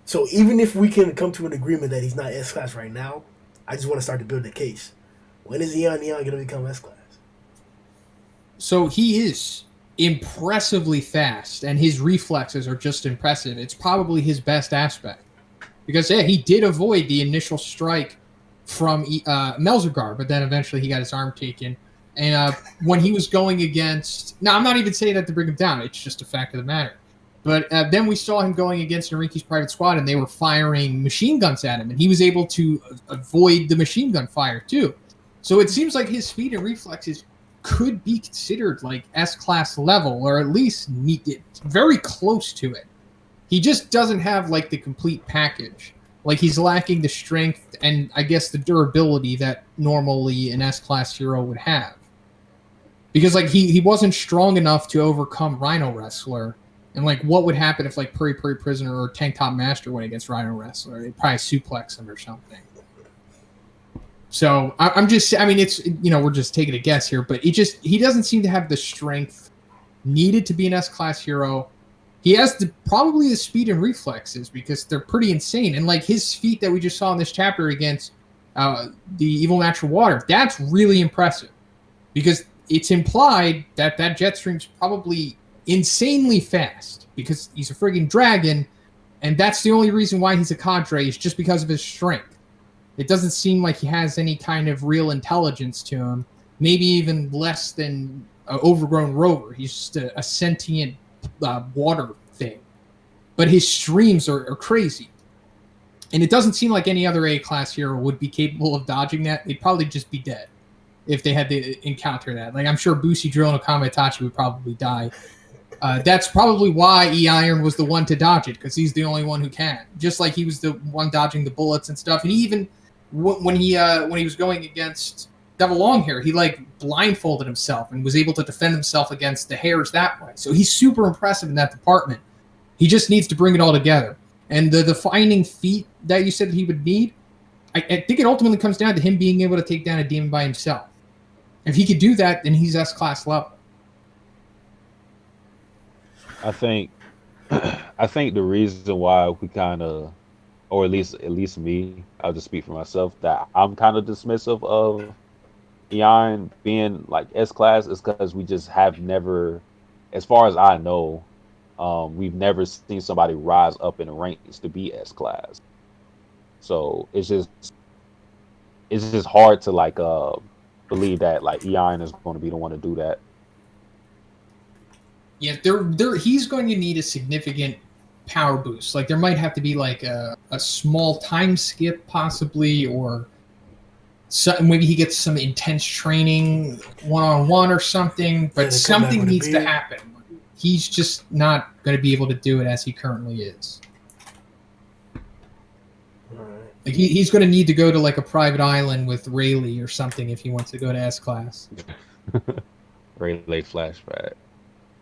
So even if we can come to an agreement that he's not S class right now, I just want to start to build the case. When is Eon going to become S class? So he is impressively fast, and his reflexes are just impressive. It's probably his best aspect, because he did avoid the initial strike from Melzigard, but then eventually he got his arm taken. And when he was going against... Now, I'm not even saying that to bring him down. It's just a fact of the matter. But then we saw him going against Nariki's private squad, and they were firing machine guns at him, and he was able to avoid the machine gun fire, too. So it seems like his speed and reflexes could be considered like S-class level, or at least very close to it. He just doesn't have like the complete package. Like, he's lacking the strength and, I guess, the durability that normally an S-class hero would have. Because, like, he wasn't strong enough to overcome Rhino Wrestler. And, like, what would happen if, like, Puri Puri Prisoner or Tank Top Master went against Rhino Wrestler? They'd probably suplex him or something. So, I'm just... I mean, it's... we're just taking a guess here. But he doesn't seem to have the strength needed to be an S-class hero. He has probably the speed and reflexes because they're pretty insane. And like his feat that we just saw in this chapter against the Evil Natural Water, that's really impressive. Because it's implied that Jetstream's probably insanely fast because he's a friggin' dragon, and that's the only reason why he's a cadre is just because of his strength. It doesn't seem like he has any kind of real intelligence to him, maybe even less than an overgrown rover. He's just a sentient water thing, but his streams are crazy, and it doesn't seem like any other A-class hero would be capable of dodging that. They'd probably just be dead if they had to encounter that. Like, I'm sure Bushi Drill and Akame Itachi would probably die. That's probably why E-Iron was the one to dodge it, because he's the only one who can. Just like he was the one dodging the bullets and stuff, and he even when he was going against Devil Longhair, he like blindfolded himself and was able to defend himself against the hairs that way. So he's super impressive in that department. He just needs to bring it all together. And the defining feat that you said he would need, I think it ultimately comes down to him being able to take down a demon by himself. If he could do that, then he's S-class level. I think the reason why we kind of, or at least me, I'll just speak for myself, that I'm kind of dismissive of Eon being like S-class is because we just have never, as far as I know, we've never seen somebody rise up in the ranks to be S-class. So it's just hard to like believe that like Eon is going to be the one to do that. Yeah, he's going to need a significant power boost. Like, there might have to be like a small time skip possibly, or maybe he gets some intense training one-on-one or something, but something needs to happen. He's just not going to be able to do it as he currently is. Like, he's going to need to go to like a private island with Rayleigh or something if he wants to go to S-class. Rayleigh flashback.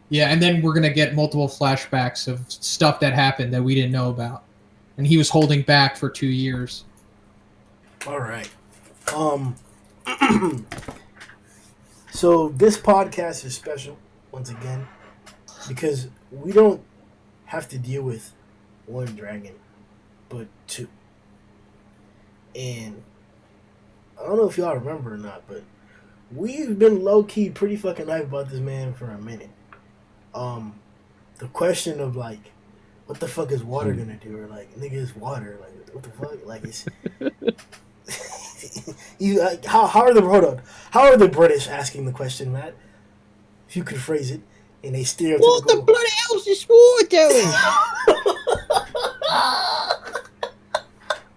Yeah, and then we're gonna get multiple flashbacks of stuff that happened that we didn't know about, and he was holding back for 2 years. All right. So this podcast is special once again because we don't have to deal with one dragon, but two. And I don't know if y'all remember or not, but we've been low key pretty fucking hype about this man for a minute. The question of like, what the fuck is water gonna do? Or like, nigga, is water like what the fuck? Like it's you. How are the hold on? How are the British asking the question, Matt? If you could phrase it in a stereotypical. What the bloody hell's this water doing?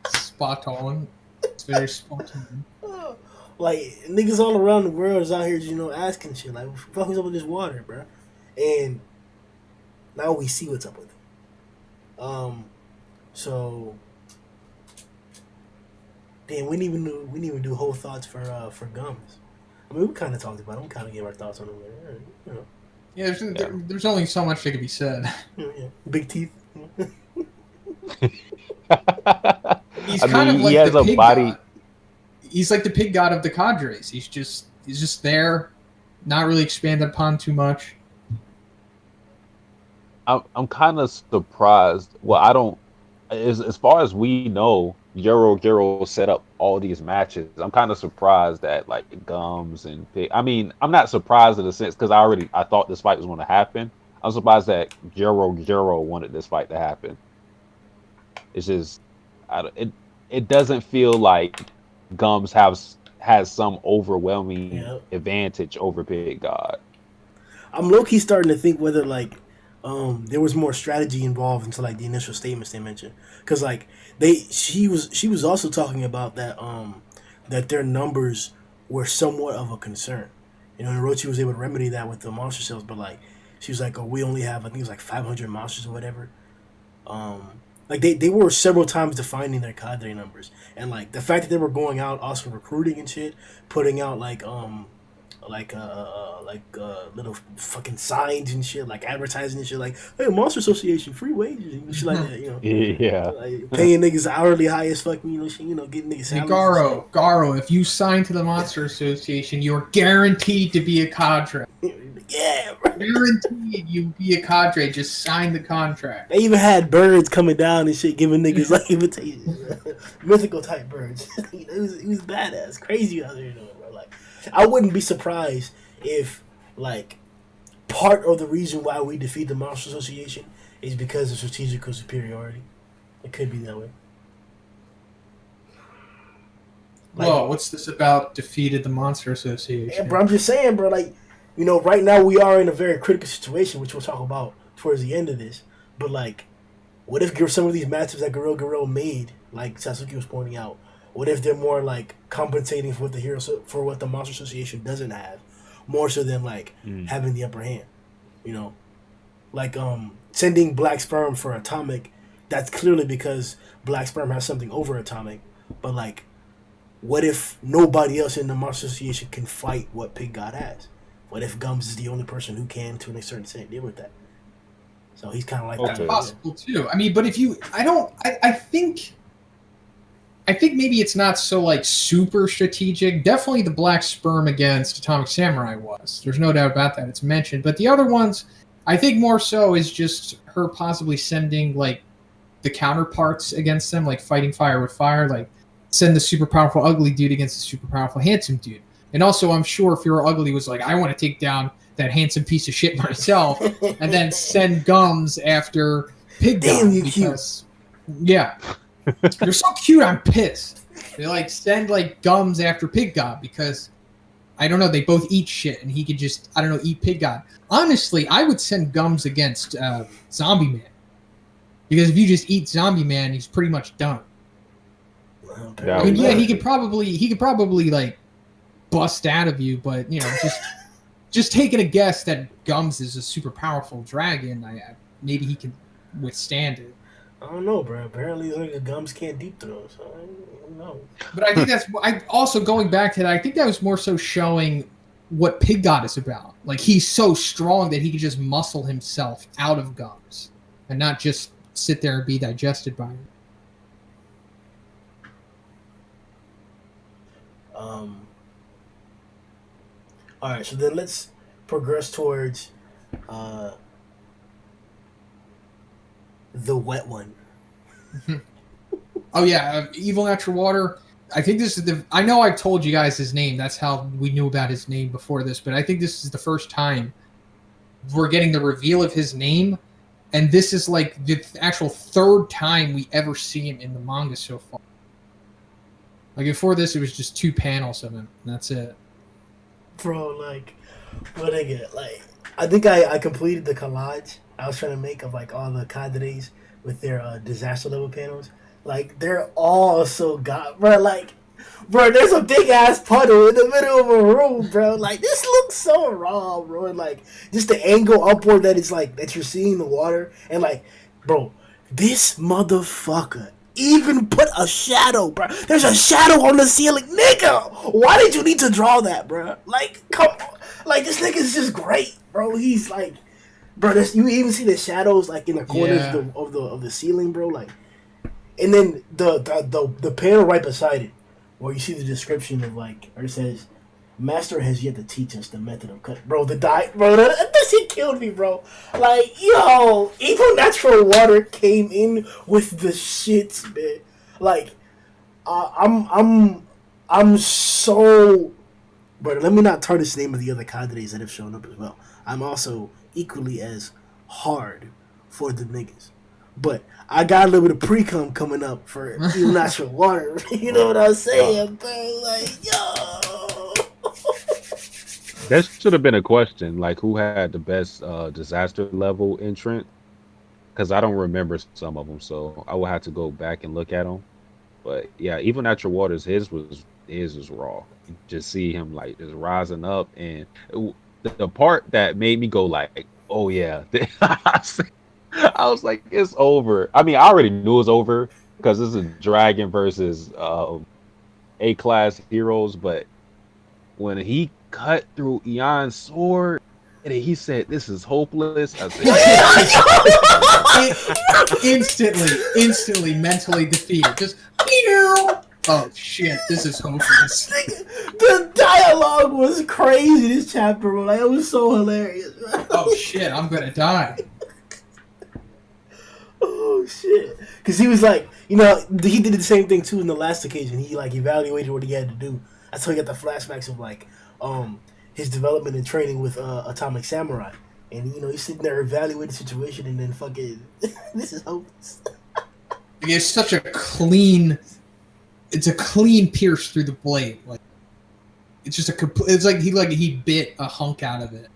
Spot on. It's very spot on. Like niggas all around the world is out here, asking shit like, "What the fuck is up with this water, bro?" And now we see what's up with it. So damn, we didn't even do whole thoughts for gums. I mean, we kind of talked about it. We kind of gave our thoughts on it. Yeah, there's only so much that can be said. Yeah. Big teeth. He's kind of like he has the a pig body. god. He's like the pig god of the cadres. He's just there, not really expanded upon too much. I'm kind of surprised. Well, I don't. As far as we know, Gero set up all these matches. I'm kind of surprised that like Gums and Pig. I mean, I'm not surprised in a sense because I thought this fight was going to happen. I'm surprised that Gero wanted this fight to happen. It's just, it doesn't feel like Gums has some overwhelming advantage over Pig God. I'm low key starting to think whether like there was more strategy involved into like the initial statements they mentioned, because like she was also talking about that that their numbers were somewhat of a concern, and Orochi was able to remedy that with the monster cells, but like she was like, oh, we only have, I think it was like 500 monsters or whatever. Like they were several times defining their cadre numbers, and like the fact that they were going out also recruiting and shit, putting out like little fucking signs and shit, like advertising and shit, like, hey, Monster Association, free wages and shit like that, Yeah. like paying niggas hourly high as fuck, getting niggas salaries. Garo, if you sign to the Monster Association, you're guaranteed to be a cadre. Yeah, bro. Guaranteed you be a cadre. Just sign the contract. They even had birds coming down and shit, giving niggas like invitations, mythical type birds. it was badass, crazy out there, bro. Like, I wouldn't be surprised if like part of the reason why we defeat the Monster Association is because of strategical superiority. It could be that way. Like, whoa, what's this about defeated the Monster Association? Yeah, bro, I'm just saying, bro, like, right now we are in a very critical situation, which we'll talk about towards the end of this. But like, what if some of these matches that Guerrero made, like Satsuki was pointing out, what if they're more like compensating for what the Monster Association doesn't have, more so than like having the upper hand, like sending Black Sperm for Atomic, that's clearly because Black Sperm has something over Atomic, but like, what if nobody else in the Monster Association can fight what Pig God has? What if Gums is the only person who can, to a certain extent, deal with that? So he's kind of like that's that. possible too. I mean, but if you, I think maybe it's not so like super strategic. Definitely the Black Sperm against Atomic Samurai was. There's no doubt about that. It's mentioned. But the other ones, I think more so is just her possibly sending like the counterparts against them, like fighting fire with fire, like send the super powerful ugly dude against the super powerful handsome dude. And also, I'm sure Fuhrer Ugly was like, I want to take down that handsome piece of shit myself, and then send Gums after Pig God. Damn, you cute. Yeah. They're so cute, I'm pissed. They like send like Gums after Pig God because, I don't know, they both eat shit, and he could just, I don't know, eat Pig God. Honestly, I would send Gums against Zombie Man. Because if you just eat Zombie Man, he's pretty much done. I mean, yeah, he could probably like bust out of you, but just taking a guess that Gums is a super powerful dragon, maybe he can withstand it. I don't know, bro. Apparently, like Gums can't deep throw, so I don't know. But I think I also going back to that. I think that was more so showing what Pig God is about. Like, he's so strong that he can just muscle himself out of gums and not just sit there and be digested by him. All right, so then let's progress towards the wet one. Oh yeah, Evil Natural Water. I think this is the. I know I told you guys his name. That's how we knew about his name before this. But I think this is the first time we're getting the reveal of his name, and this is like the actual third time we ever see him in the manga so far. Like before this, it was just 2 panels of him. And that's it. Bro, like, what I get? Like, I think I completed the collage I was trying to make of like all the cadres with their disaster level panels. Like, they're all so bro. Like, bro, there's a big ass puddle in the middle of a room, bro. Like, this looks so raw, bro. And like, just the angle upward that it's like that you're seeing the water, and like, bro, this motherfucker even put a shadow, bro. There's a shadow on the ceiling, nigga. Why did you need to draw that, bro? Like, come on. Like, this nigga's just great, bro. He's like, bro. You even see the shadows like in the corners of the ceiling, bro. Like, and then the panel right beside it, where you see the description of like, or it says, "Master has yet to teach us the method of cut." Bro, that shit killed me, bro. Like, yo, Evil Natural Water came in with the shits, man. Like, I'm so. But let me not tarnish the name of the other cadres that have shown up as well. I'm also equally as hard for the niggas. But I got a little bit of pre-cum coming up for Evil Natural Water. You know what I'm saying, bro? Like, yo. That should have been a question, like who had the best disaster level entrant? Because I don't remember some of them, so I will have to go back and look at them. But yeah, Evil Natural Waters, his was raw. You just see him like just rising up, and the part that made me go like, oh yeah, I was like, it's over. I mean, I already knew it was over because this is Dragon versus A-class heroes, but when he cut through Eon's sword and he said, "This is hopeless," I said, instantly mentally defeated. Just, oh shit, this is hopeless. The dialogue was crazy this chapter, bro. Like, it was so hilarious. Oh shit, I'm gonna die. Oh shit, because he was like, you know, he did the same thing too in the last occasion. He like evaluated what he had to do. That's how he got the flashbacks of like his development and training with Atomic Samurai, and you know he's sitting there evaluating the situation, and then fucking this is hopeless. It's such a clean pierce through the blade. Like, it's just it's like he bit a hunk out of it.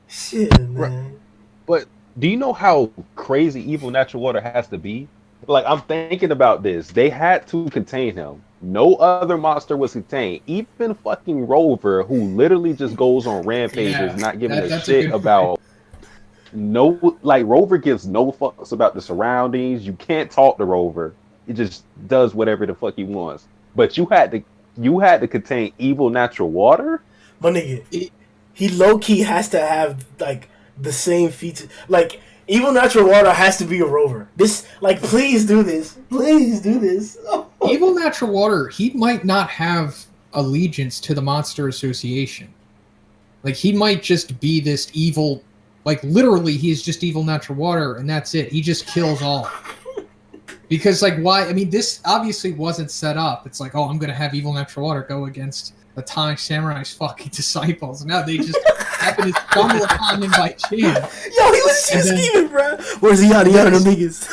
Shit, man. But do you know how crazy Evil Natural Water has to be? Like, I'm thinking about this. They had to contain him. No other monster was contained. Even fucking Rover, who literally just goes on rampages, not giving a shit about. No, like, Rover gives no fucks about the surroundings. You can't talk to Rover. It just does whatever the fuck he wants. But you had to contain Evil Natural Water? My nigga, he low key has to have like the same features. Like, Evil Natural Water has to be a Rover. This, like, please do this. Please do this. Oh. Evil Natural Water, he might not have allegiance to the Monster Association. Like, he might just be this evil, like, literally, he's just Evil Natural Water, and that's it. He just kills all. Because, like, why? I mean, this obviously wasn't set up. It's like, oh, I'm going to have Evil Natural Water go against Atomic Samurai's fucking disciples. No, they just happen to stumble upon him by chance. Yo, he was just scheming, bro. Where's he out? He out of the niggas.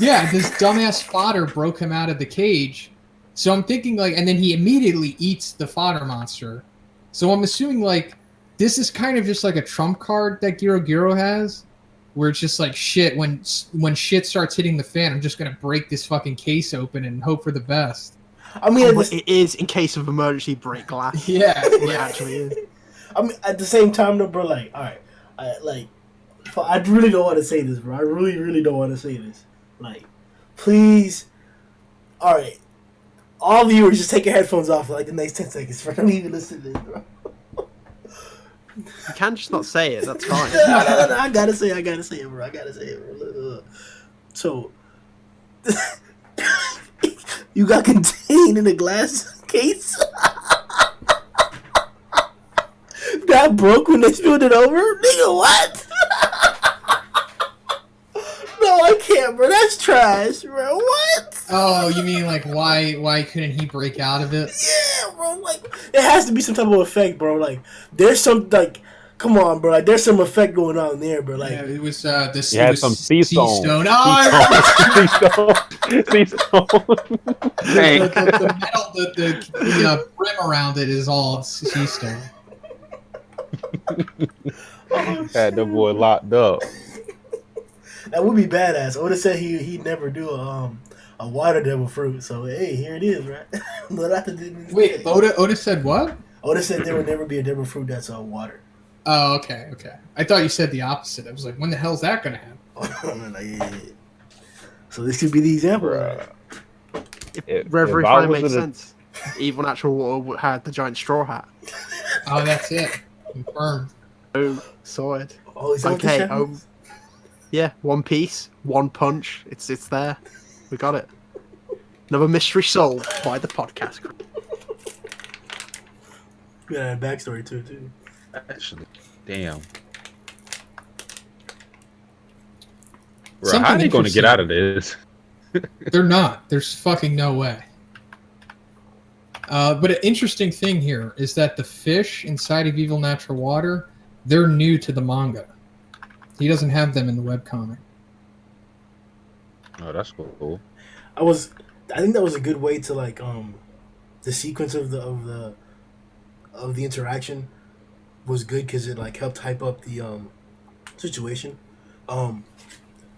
Yeah, this dumbass fodder broke him out of the cage. So I'm thinking, like, and then he immediately eats the fodder monster. So I'm assuming, like, this is kind of just like a trump card that Giro has, where it's just like, shit, when shit starts hitting the fan, I'm just gonna break this fucking case open and hope for the best. I mean, it is in case of emergency break glass. Yeah, it actually is. I mean, at the same time, though, bro, like, all right, I really don't want to say this, bro. I really, really don't want to say this. Like, please, all right, all viewers, just take your headphones off for like the next 10 seconds, bro. Don't even listen to this, bro. You can just not say it. That's fine. No, I gotta say it, bro. Look. So, you got contained in a glass case that broke when they spilled it over? Nigga, what? No, I can't, bro. That's trash, bro. What? Oh, you mean like why couldn't he break out of it? Yeah, bro. Like, there has to be some type of effect, bro. Like, there's some, like, come on, bro. Like, there's some effect going on there, bro. Like, Yeah, it was You had some sea stone. Oh, Sea stone. Hey. the metal, the brim around it is all sea stone. Had the boy locked up. that would be badass. Oda said he'd never do a water devil fruit. So hey, here it is, right? Wait, Oda said what? Oda said there would never be a devil fruit that's water. Oh, okay. I thought you said the opposite. I was like, when the hell's that gonna happen? Yeah. So this could be the example. If Reverie finally makes sense. Evil Natural Water had the giant straw hat. Oh, that's it. Confirmed. Oh, saw it. Oh, is that Okay. what this Yeah, One Piece, One Punch. It's there. We got it. Another mystery solved by the podcast crew. Yeah, a backstory too. Actually, damn. Bro, Something how are they going to get interesting. out of this? They're not. There's fucking no way. But an interesting thing here is that the fish inside of Evil Natural Water, they're new to the manga. He doesn't have them in the webcomic. Oh, that's cool. I think that was a good way to like the sequence of the interaction was good because it like helped hype up the situation.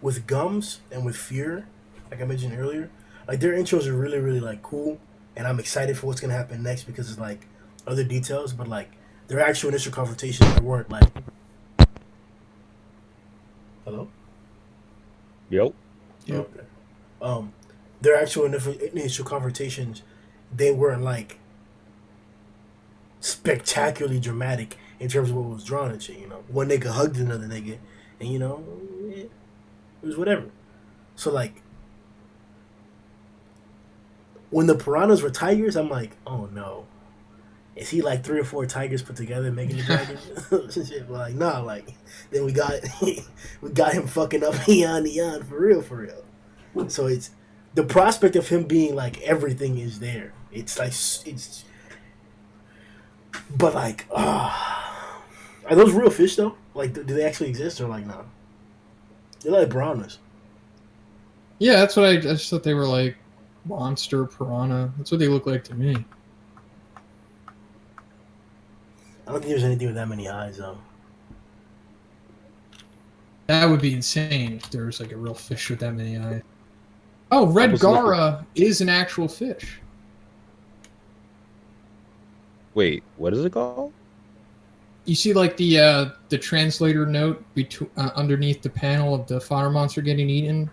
With Gums and with Fear, like I mentioned earlier, like their intros are really, really like cool, and I'm excited for what's gonna happen next because it's like other details, but like their actual initial confrontations they weren't like. Hello. Yep. Yep. Okay. Their actual initial confrontations, they weren't like spectacularly dramatic in terms of what was drawn and shit. You know, one nigga hugged another nigga, and you know, it was whatever. So like, when the piranhas were tigers, I'm like, oh no, is he like 3 or 4 tigers put together making a dragon? Shit, but like, nah, like then we got him fucking up Eon for real. So it's the prospect of him being like everything is there. It's like but like, are those real fish though? Like, do they actually exist or like no? They're like piranhas. Yeah, that's what I just thought they were like monster piranha. That's what they look like to me. I don't think there's anything with that many eyes though. That would be insane if there was like a real fish with that many eyes. Oh, Red was Gara is an actual fish. Wait, what is it called? You see, like the translator note underneath the panel of the fire monster getting eaten.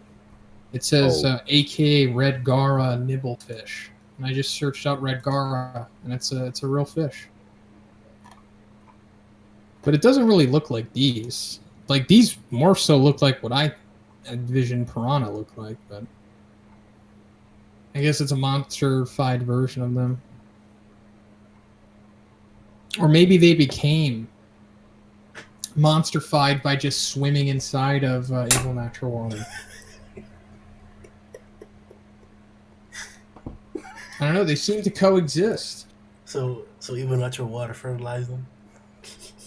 It says, "AKA Red Gara nibblefish," and I just searched out Red Gara, and it's a real fish. But it doesn't really look like these. Like these more so look like what I envisioned piranha look like, but I guess it's a monster-fied version of them. Or maybe they became monster-fied by just swimming inside of Evil Natural Water. I don't know. They seem to coexist. So Evil Natural Water fertilized them.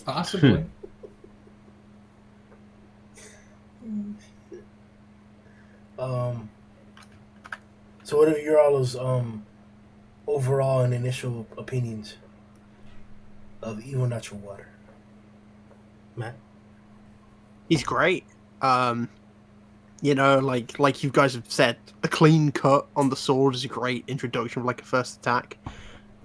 Possibly. So what are your all's overall and initial opinions of Evil Natural Water? Matt? He's great. You know, like you guys have said, the clean cut on the sword is a great introduction for like a first attack.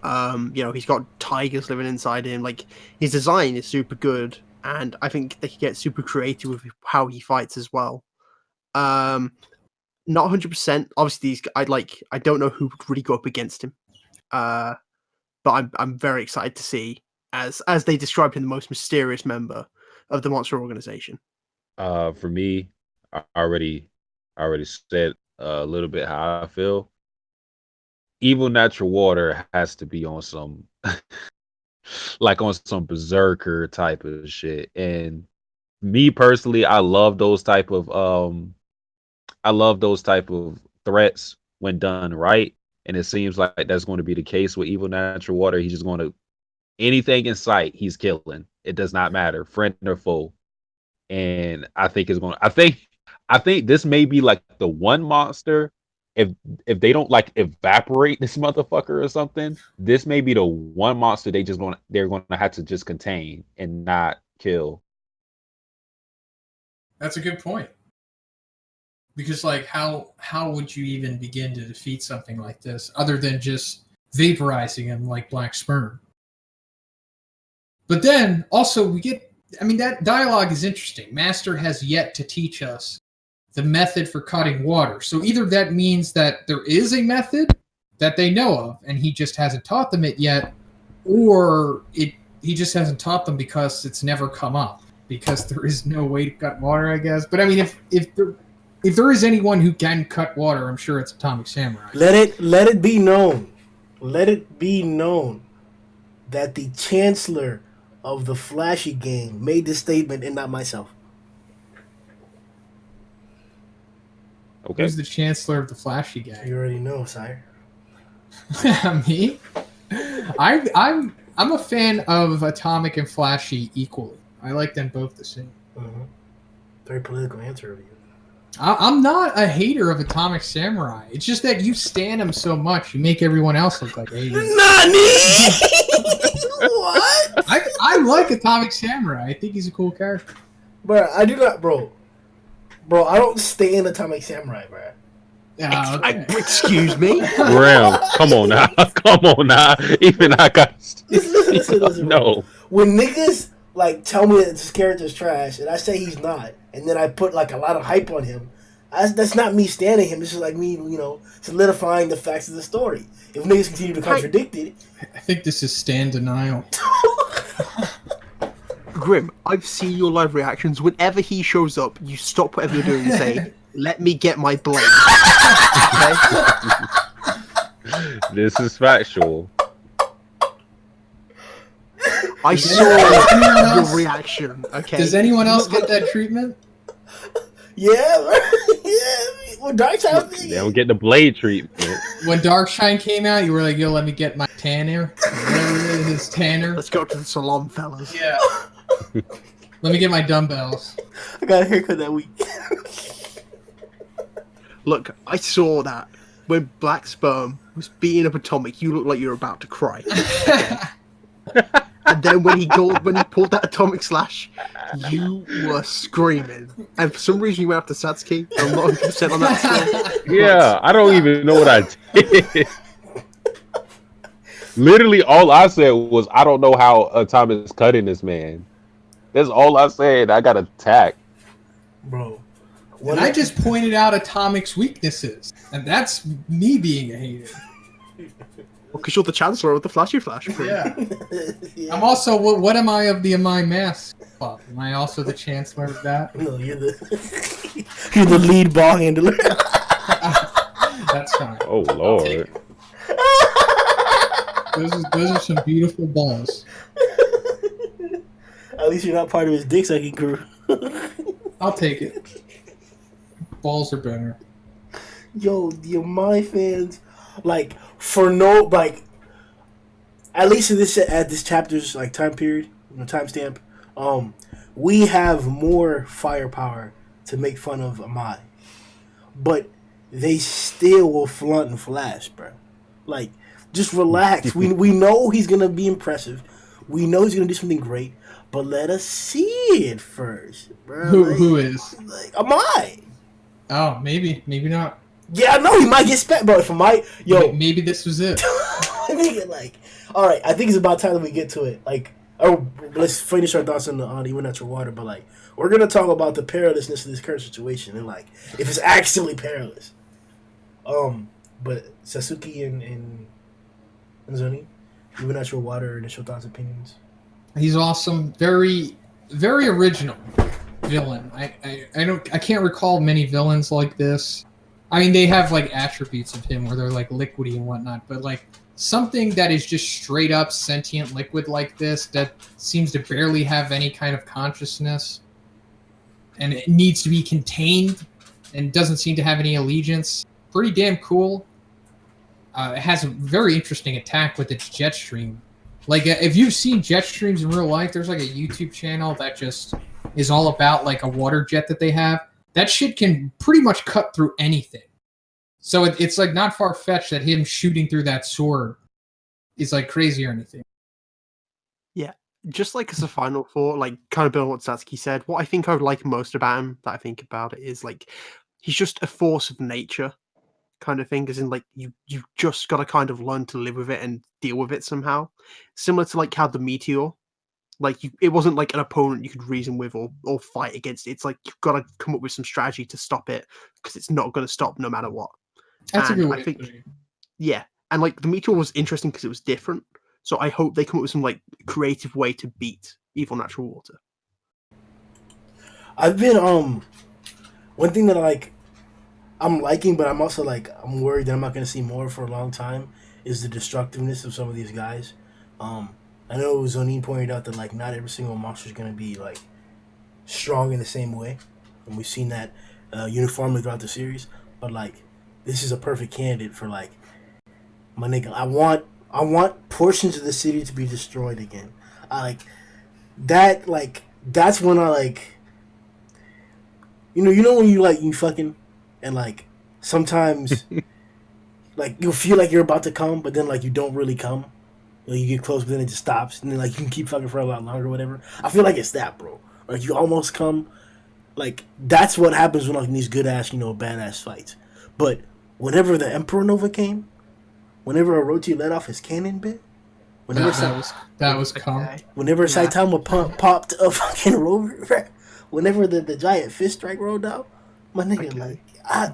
You know, he's got tigers living inside him. Like, his design is super good, and I think they could get super creative with how he fights as well. Not 100%. Obviously, I don't know who would really go up against him. But I'm very excited to see as they described him, the most mysterious member of the monster organization? For me, I already said a little bit how I feel. Evil natural water has to be on some like on some berserker type of shit. And me personally, I love those type of threats when done right. And it seems like that's going to be the case with evil natural water. He's just going to anything in sight, he's killing. It does not matter, friend or foe. And I think it's going to I think this may be like the one monster if they don't like evaporate this motherfucker or something, this may be the one monster they're going to have to just contain and not kill. That's a good point. Because like how would you even begin to defeat something like this other than just vaporizing him like black sperm? But then also that dialogue is interesting. Master has yet to teach us the method for cutting water. So either that means that there is a method that they know of and he just hasn't taught them it yet, or he just hasn't taught them because it's never come up. Because there is no way to cut water, I guess. But I mean, if there is anyone who can cut water, I'm sure it's Atomic Samurai. Let it be known. Let it be known that the chancellor of the Flashy game made this statement and not myself. Okay. Who's the chancellor of the Flashy gang? You already know, sire. Me? I'm a fan of Atomic and Flashy equally. I like them both the same. Mm-hmm. Very political answer of you. I'm not a hater of Atomic Samurai. It's just that you stan him so much, you make everyone else look like haters. Nani? What? I like Atomic Samurai. I think he's a cool character. Bro, I do not, bro. Bro, I don't stay in Atomic Samurai, bro. Okay. Excuse me? Graham, come on now. Come on now. Even I got Listen, no. bro. When niggas like tell me that this character's trash and I say he's not, and then I put like a lot of hype on him, that's not me standing him. This is like me, solidifying the facts of the story. If niggas continue to contradict it, I think this is stan denial. Grimm, I've seen your live reactions. Whenever he shows up, you stop whatever you're doing and say, "Let me get my blade." Okay? This is factual. I saw your reaction. Okay. Does anyone else get that treatment? yeah, bro. Yeah. Well, Darkshine, They don't get the blade treatment. When Darkshine came out, you were like, "Yo, let me get my tanner." Whatever it is, tanner. Let's go to the salon, fellas. Yeah. Let me get my dumbbells. I got a haircut that week. Look, I saw that when Black Sperm was beating up Atomic. You looked like you were about to cry. Okay? And then when he pulled that Atomic Slash, you were screaming. And for some reason, you went after Satsuki. I'm not 100% on that still. Yeah, I don't even know what I did. Literally, all I said was, I don't know how Atomic is cutting this man. That's all I said. I got attacked. Bro. And I just pointed out Atomic's weaknesses. And that's me being a hater. Because you're the Chancellor of the Flashy Flash. Yeah. Yeah. I'm also, what am I of the Amai Mask Club? Am I also the Chancellor of that? No, you're the lead ball handler. That's fine. Oh, Lord. Those are some beautiful balls. At least you're not part of his dick sucking crew. I'll take it. Balls are better. Yo, the my fans, like at least at this chapter's like time period, timestamp, we have more firepower to make fun of Amai, but they still will flaunt and flash, bro. Like, just relax. we know he's gonna be impressive. We know he's gonna do something great, but let us see it first, bro. Who is? Like, Amai. Oh, maybe not. Yeah, I know he might get spent, bro. If Amai, yo, Maybe this was it. nigga, like, all right, I think it's about time that we get to it. Like, let's finish our thoughts on Even Natural Water, but like, we're gonna talk about the perilousness of this current situation and like if it's actually perilous. But Satsuki and Zhoniin, Even Natural Water, initial thoughts, opinions. He's awesome. Very, very original villain. I can't recall many villains like this. I mean, they have like attributes of him where they're like liquidy and whatnot, but like something that is just straight up sentient liquid like this that seems to barely have any kind of consciousness and it needs to be contained and doesn't seem to have any allegiance. Pretty damn cool. It has a very interesting attack with its jet stream. Like, if you've seen jet streams in real life, there's like a YouTube channel that just is all about like a water jet that they have. That shit can pretty much cut through anything. So it's like not far-fetched that him shooting through that sword is like crazy or anything. Yeah, just like as a final thought, like kind of building what Satsuki said, what I think I would like most about him, that I think about it, is like he's just a force of nature kind of thing, as in like you just got to kind of learn to live with it and deal with it somehow. Similar to like how the meteor, like it wasn't like an opponent you could reason with or fight against. It's like you've got to come up with some strategy to stop it because it's not going to stop no matter what. That's And a good way I to think, put it. yeah, and like the meteor was interesting because it was different. So I hope they come up with some like creative way to beat evil natural water. I've been one thing that I'm liking, but I'm also like I'm worried that I'm not gonna see more for a long time is the destructiveness of some of these guys. I know Zhoniin pointed out that like not every single monster is gonna be like strong in the same way, and we've seen that uniformly throughout the series. But like this is a perfect candidate for like my nigga. I want portions of the city to be destroyed again. I like that. Like that's when I like. You know when you fucking, and like sometimes, like you'll feel like you're about to come, but then like you don't really come. You get close, but then it just stops, and then like you can keep fucking for a lot longer, or whatever. I feel like it's that, bro. Like you almost come, like that's what happens when like these good ass, badass fights. But whenever the Emperor Nova came, whenever Orochi let off his cannon bit, whenever That was calm. Okay. whenever Yeah. Saitama popped a fucking rover, whenever the giant fist strike rolled out, my nigga, Okay.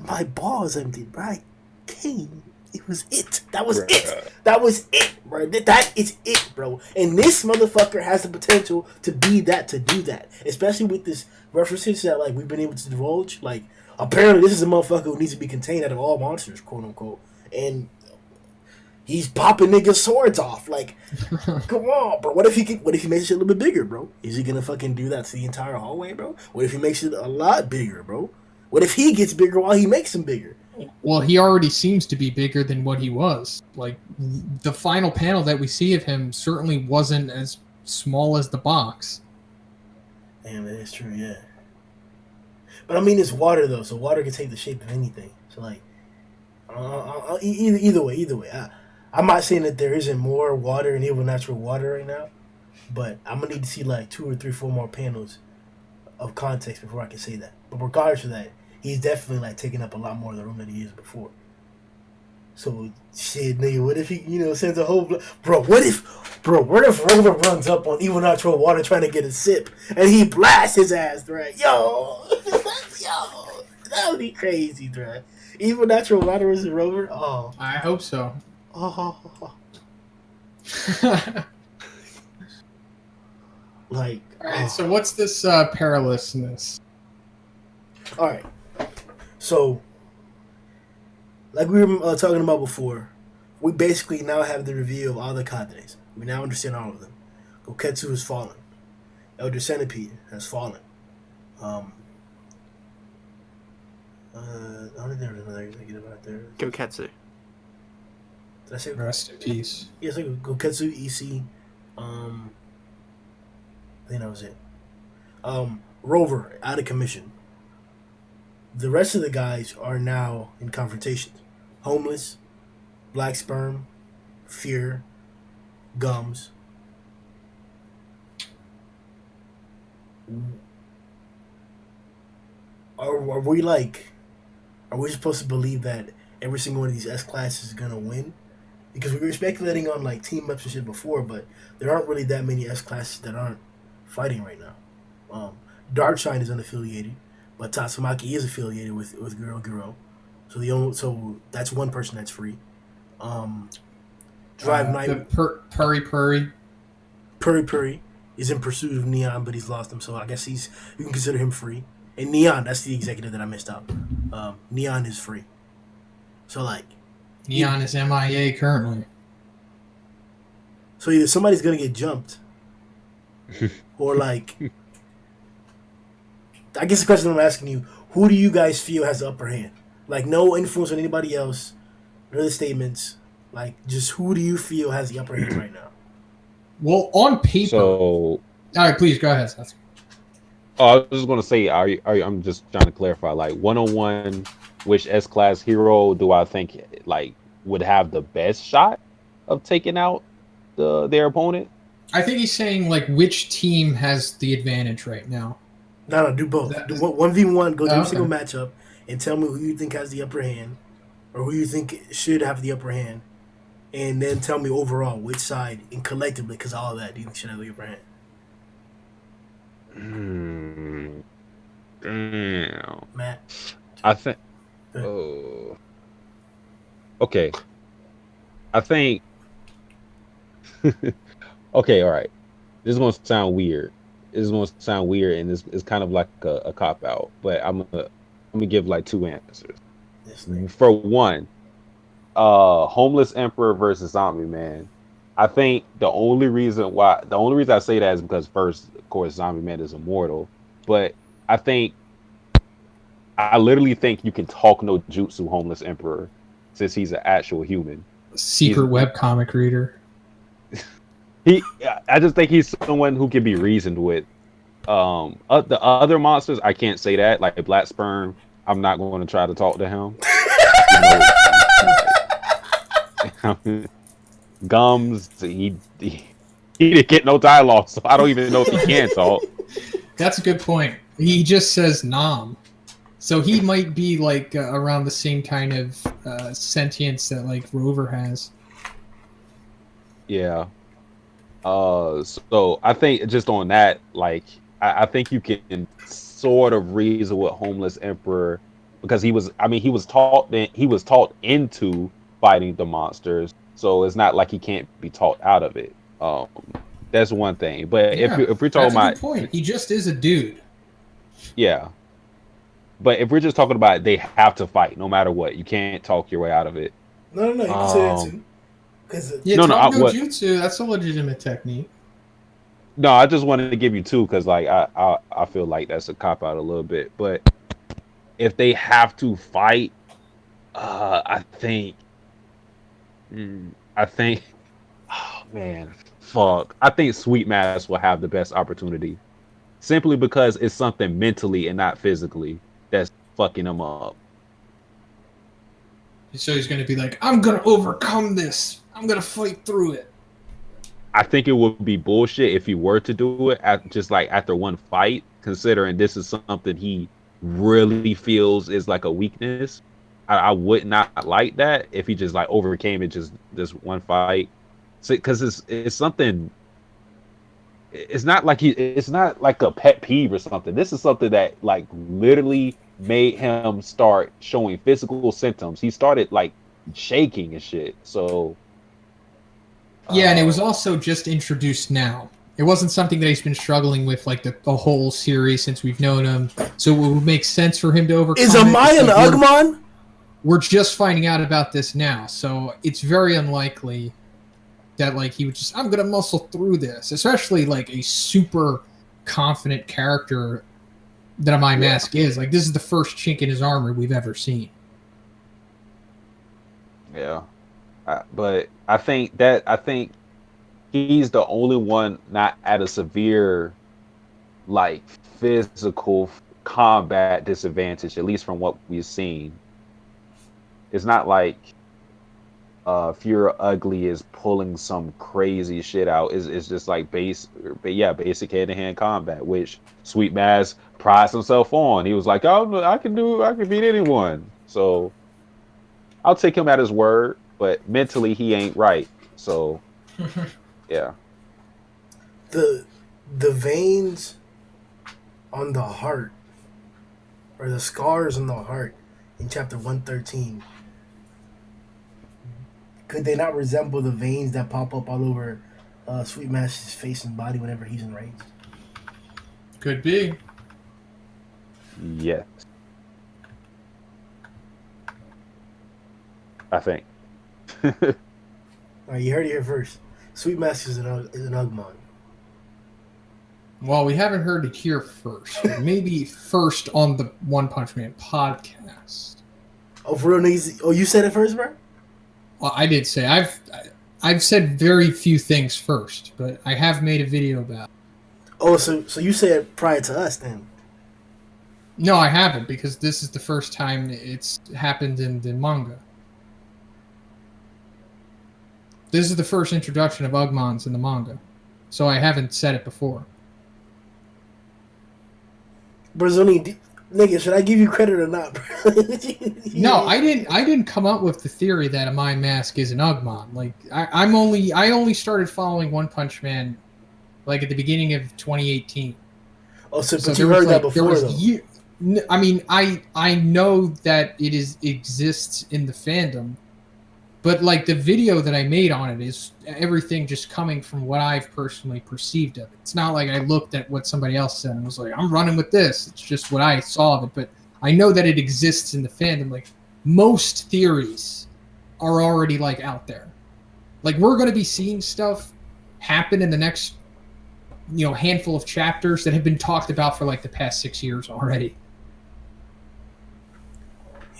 my balls emptied, bro. I came. It was it. That was Bruh. it. That was it, bro. That is it, bro. And this motherfucker has the potential to be that, to do that. Especially with this references that like we've been able to divulge. Like apparently this is a motherfucker who needs to be contained out of all monsters, quote unquote. And he's popping niggas' swords off. Like, come on, bro. What if he makes it a little bit bigger, bro? Is he gonna fucking do that to the entire hallway, bro? What if he makes it a lot bigger, bro? What if he gets bigger while he makes him bigger? Well, he already seems to be bigger than what he was. Like, the final panel that we see of him certainly wasn't as small as the box. Damn, that is true, yeah. But I mean, it's water though, so water can take the shape of anything. So like, either way, I'm not saying that there isn't more water in Evil Natural Water right now, but I'm gonna need to see like 2 or 3, 4 more panels of context before I can say that. But regardless of that, he's definitely like taking up a lot more of the room than he is before. So shit, nigga, what if he, sends a whole bro? What if Rover runs up on Evil Natural Water trying to get a sip and he blasts his ass, right? Yo, that would be crazy, right? Evil Natural Water is a Rover. Oh, I hope so. like. Alright, so what's this perilousness? All right. So, like we were talking about before, we basically now have the reveal of all the cadres. We now understand all of them. Goketsu has fallen. Elder Centipede has fallen. I don't think there was another executive out there. Goketsu. Did I say? Rest in peace. Yes, like Goketsu, EC. I think that was it. Rover out of commission. The rest of the guys are now in confrontations. Homeless, Black Sperm, Fear, Gums. Are we supposed to believe that every single one of these S classes is gonna win? Because we were speculating on like team ups and shit before, but there aren't really that many S classes that aren't fighting right now. Darkshine is unaffiliated, but Tatsumaki is affiliated with Guro. So that's one person that's free. Drive Night, The Purry. Puri, is in pursuit of Neon, but he's lost him. So I guess you can consider him free. And Neon, that's the executive that I missed out. Neon is free. So like, Neon is MIA currently. so either somebody's gonna get jumped, or like, I guess the question I'm asking you: who do you guys feel has the upper hand? Like, no influence on anybody else, no other statements. Like, just who do you feel has the upper hand right now? Well, on paper. So, All right, please go ahead, Satsuki. I was just gonna say, I'm just trying to clarify. Like 101, which S-class hero do I think like would have the best shot of taking out their opponent? I think he's saying like which team has the advantage right now. No, do both. Do 1v1. Go through Oh, a single matchup and tell me who you think has the upper hand, or who you think should have the upper hand, and then tell me overall which side and collectively, because all of that, do you think should have the upper hand? Damn. Matt, I think. Oh. Okay. I think. Okay. All right. This is gonna sound weird. And it's kind of like a cop out. But I'm gonna give like two answers. For one, Homeless Emperor versus Zombie Man. I think the only reason I say that is because first, of course, Zombie Man is immortal, but I literally think you can talk no jutsu Homeless Emperor since he's an actual human. Secret webcomic reader. I just think he's someone who can be reasoned with. The other monsters, I can't say that. Like Black Sperm, I'm not going to try to talk to him. Gums, he didn't get no dialogue, so I don't even know if he can talk. That's a good point. He just says "nom," so he might be like around the same kind of sentience that like Rover has. Yeah. So I think just on that, like, I think you can sort of reason with Homeless Emperor because he was taught into fighting the monsters, so it's not like he can't be taught out of it. That's one thing. But Yeah, if we're talking that's a about good point, he just is a dude. Yeah. But if we're just talking about they have to fight no matter what, you can't talk your way out of it. No, you can say that too. Jutsu, that's a legitimate technique. No, I just wanted to give you two because like I feel like that's a cop out a little bit. But if they have to fight, I think, oh man, fuck. I think Sweet Mass will have the best opportunity, simply because it's something mentally and not physically that's fucking him up. So he's going to be like, I'm going to overcome this. I'm going to fight through it. I think it would be bullshit if he were to do it after one fight, considering this is something he really feels is like a weakness. I would not like that if he just like overcame it just this one fight, because it's something. It's not like a pet peeve or something. This is something that like literally made him start showing physical symptoms. He started like shaking and shit. So yeah, and it was also just introduced now. It wasn't something that he's been struggling with like the whole series since we've known him. So it would make sense for him to overcome. Is Amaya an Ugman? We're just finding out about this now, so it's very unlikely that like he would just, I'm gonna muscle through this, especially like a super confident character that a My Mask is. Like, this is the first chink in his armor we've ever seen. Yeah, but I think he's the only one not at a severe like physical combat disadvantage, at least from what we've seen. It's not like Fuhrer Ugly is pulling some crazy shit out. It's just like basic hand-to-hand combat, which Sweet Maz prides himself on. He was like, "Oh, I can beat anyone." So I'll take him at his word, but mentally he ain't right. So yeah. The veins on the heart, or the scars on the heart in chapter 113, could they not resemble the veins that pop up all over Sweet Master's face and body whenever he's enraged. Could be. Yes. I think. All right, you heard it here first. Sweet Master is an Ugmon. Well, we haven't heard it here first. Maybe first on the One Punch Man podcast. Oh, for real, niggas? Oh, you said it first, bro? Well, I did say I've said very few things first, but I have made a video about it. Oh, so you said prior to us then? No, I haven't, because this is the first time it's happened in the manga. This is the first introduction of Ugmons in the manga, so I haven't said it before. Bro, Zhoniin, nigga, should I give you credit or not, bro? No, I didn't come up with the theory that a Mind Mask is an Ugmon. Like I only started following One Punch Man like at the beginning of 2018. Oh, so So you there was, heard that like, there before, was though? I mean, I know that it exists in the fandom, but like the video that I made on it is everything just coming from what I've personally perceived of it. It's not like I looked at what somebody else said and was like, I'm running with this. It's just what I saw of it. But I know that it exists in the fandom. Like most theories are already like out there. Like we're going to be seeing stuff happen in the next, handful of chapters that have been talked about for like the past 6 years already.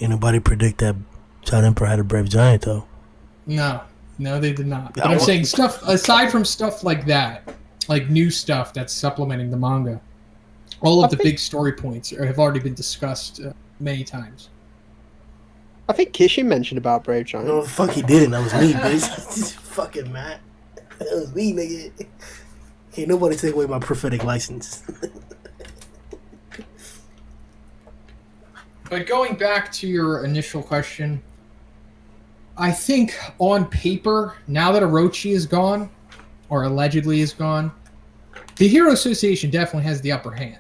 Ain't nobody predict that Child Emperor had a brave giant, though. No, they did not. But I'm saying stuff aside from stuff like that, like new stuff that's supplementing the manga. All of the big story points have already been discussed many times. I think Kishin mentioned about Brave Giant. No, the fuck he didn't. That was me, bitch. Fucking Matt. That was me, nigga. Can't nobody take away my prophetic license. But going back to your initial question, I think on paper, now that Orochi is gone, or allegedly is gone, the Hero Association definitely has the upper hand.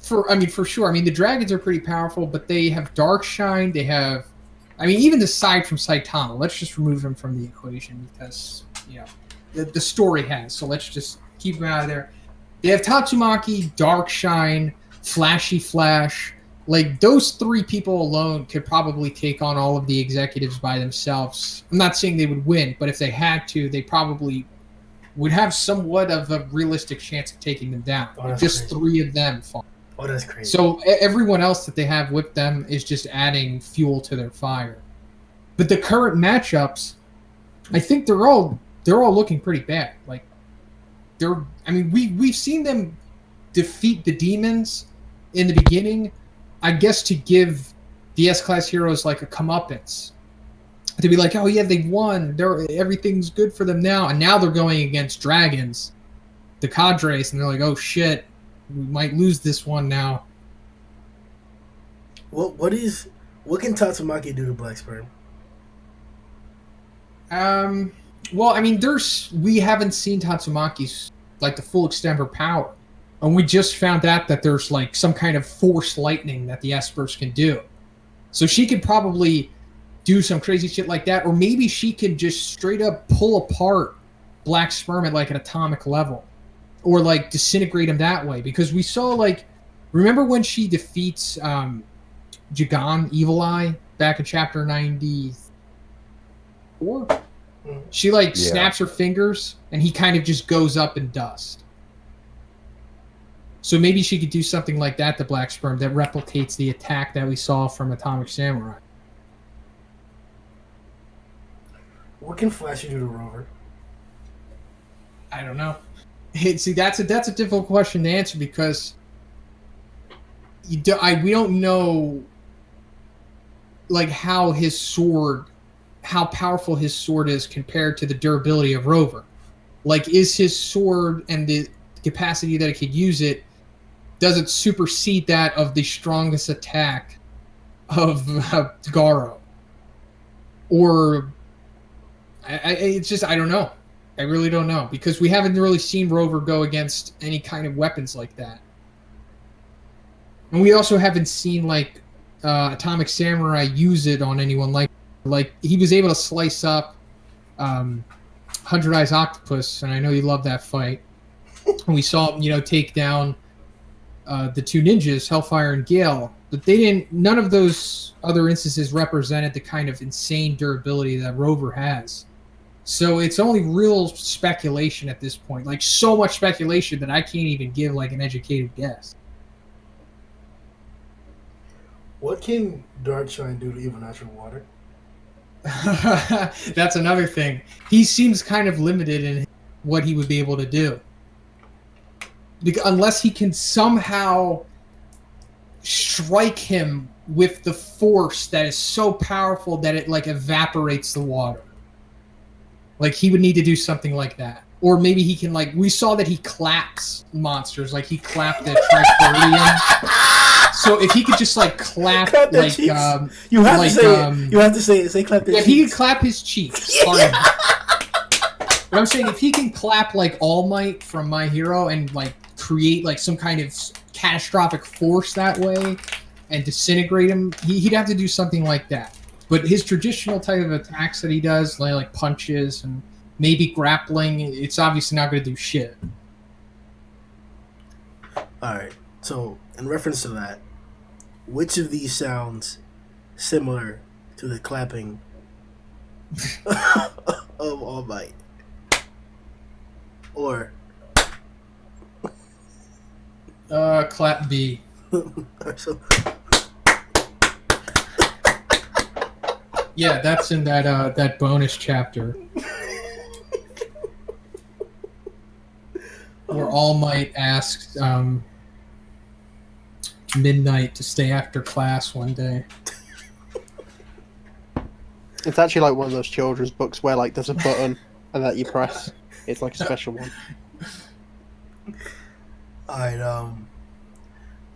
For sure. I mean, the dragons are pretty powerful, but they have Dark Shine. They have, even aside from Saitama, let's just remove him from the equation because, the story has. So let's just keep him out of there. They have Tatsumaki, Dark Shine, Flashy Flash. Like, those three people alone could probably take on all of the executives by themselves. I'm not saying they would win, but if they had to, they probably would have somewhat of a realistic chance of taking them down. Just crazy. 3 of them fall. Oh, that's crazy. So everyone else that they have with them is just adding fuel to their fire. But the current matchups, I think they're all looking pretty bad. Like, we've seen them defeat the demons in the beginning, I guess, to give the S-Class heroes like a comeuppance. To be like, oh yeah, they won. Everything's good for them now. And now they're going against dragons, the cadres, and they're like, oh shit, we might lose this one now. What can Tatsumaki do to Black Sperm? Well, we haven't seen Tatsumaki's like the full extent of her power. And we just found out that there's like some kind of force lightning that the Espers can do. So she could probably do some crazy shit like that, or maybe she could just straight up pull apart Black Sperm at like an atomic level, or like disintegrate him that way. Because we saw, like, remember when she defeats Jigan, Evil Eye, back in chapter 94? She snaps her fingers and he kind of just goes up in dust. So maybe she could do something like that to Black Sperm that replicates the attack that we saw from Atomic Samurai. What can Flashy do to Rover? I don't know. See, that's a difficult question to answer because we don't know like how powerful his sword is compared to the durability of Rover. Like, is his sword and the capacity that it could use it, does it supersede that of the strongest attack of Garo? Or it's just, I don't know. I really don't know, because we haven't really seen Rover go against any kind of weapons like that. And we also haven't seen like Atomic Samurai use it on anyone like he was able to slice up Hundred Eyes Octopus, and I know you love that fight. And we saw him, take down the two ninjas, Hellfire and Gale. But they didn't. None of those other instances represented the kind of insane durability that Rover has. So it's only real speculation at this point. Like, so much speculation that I can't even give, like, an educated guess. What can Darkshine do to even natural water? That's another thing. He seems kind of limited in what he would be able to do. Unless he can somehow strike him with the force that is so powerful that it, like, evaporates the water. Like, he would need to do something like that. Or maybe he can, like, we saw that he claps monsters. Like, he clapped the Trifolium. So if he could just, like, clap like, you have to say it. You have to say it. Say clap their cheeks. If he could clap his cheeks. But I'm saying, if he can clap, like, All Might from My Hero and, like, create, like, some kind of catastrophic force that way and disintegrate him, he'd have to do something like that. But his traditional type of attacks that he does, like punches and maybe grappling, it's obviously not going to do shit. Alright, so in reference to that, which of these sounds similar to the clapping of All Might? Or clap B. so, yeah, that's in that bonus chapter. Where All Might asks Midnight to stay after class one day. It's actually like one of those children's books where like there's a button and that you press. It's like a special one. alright,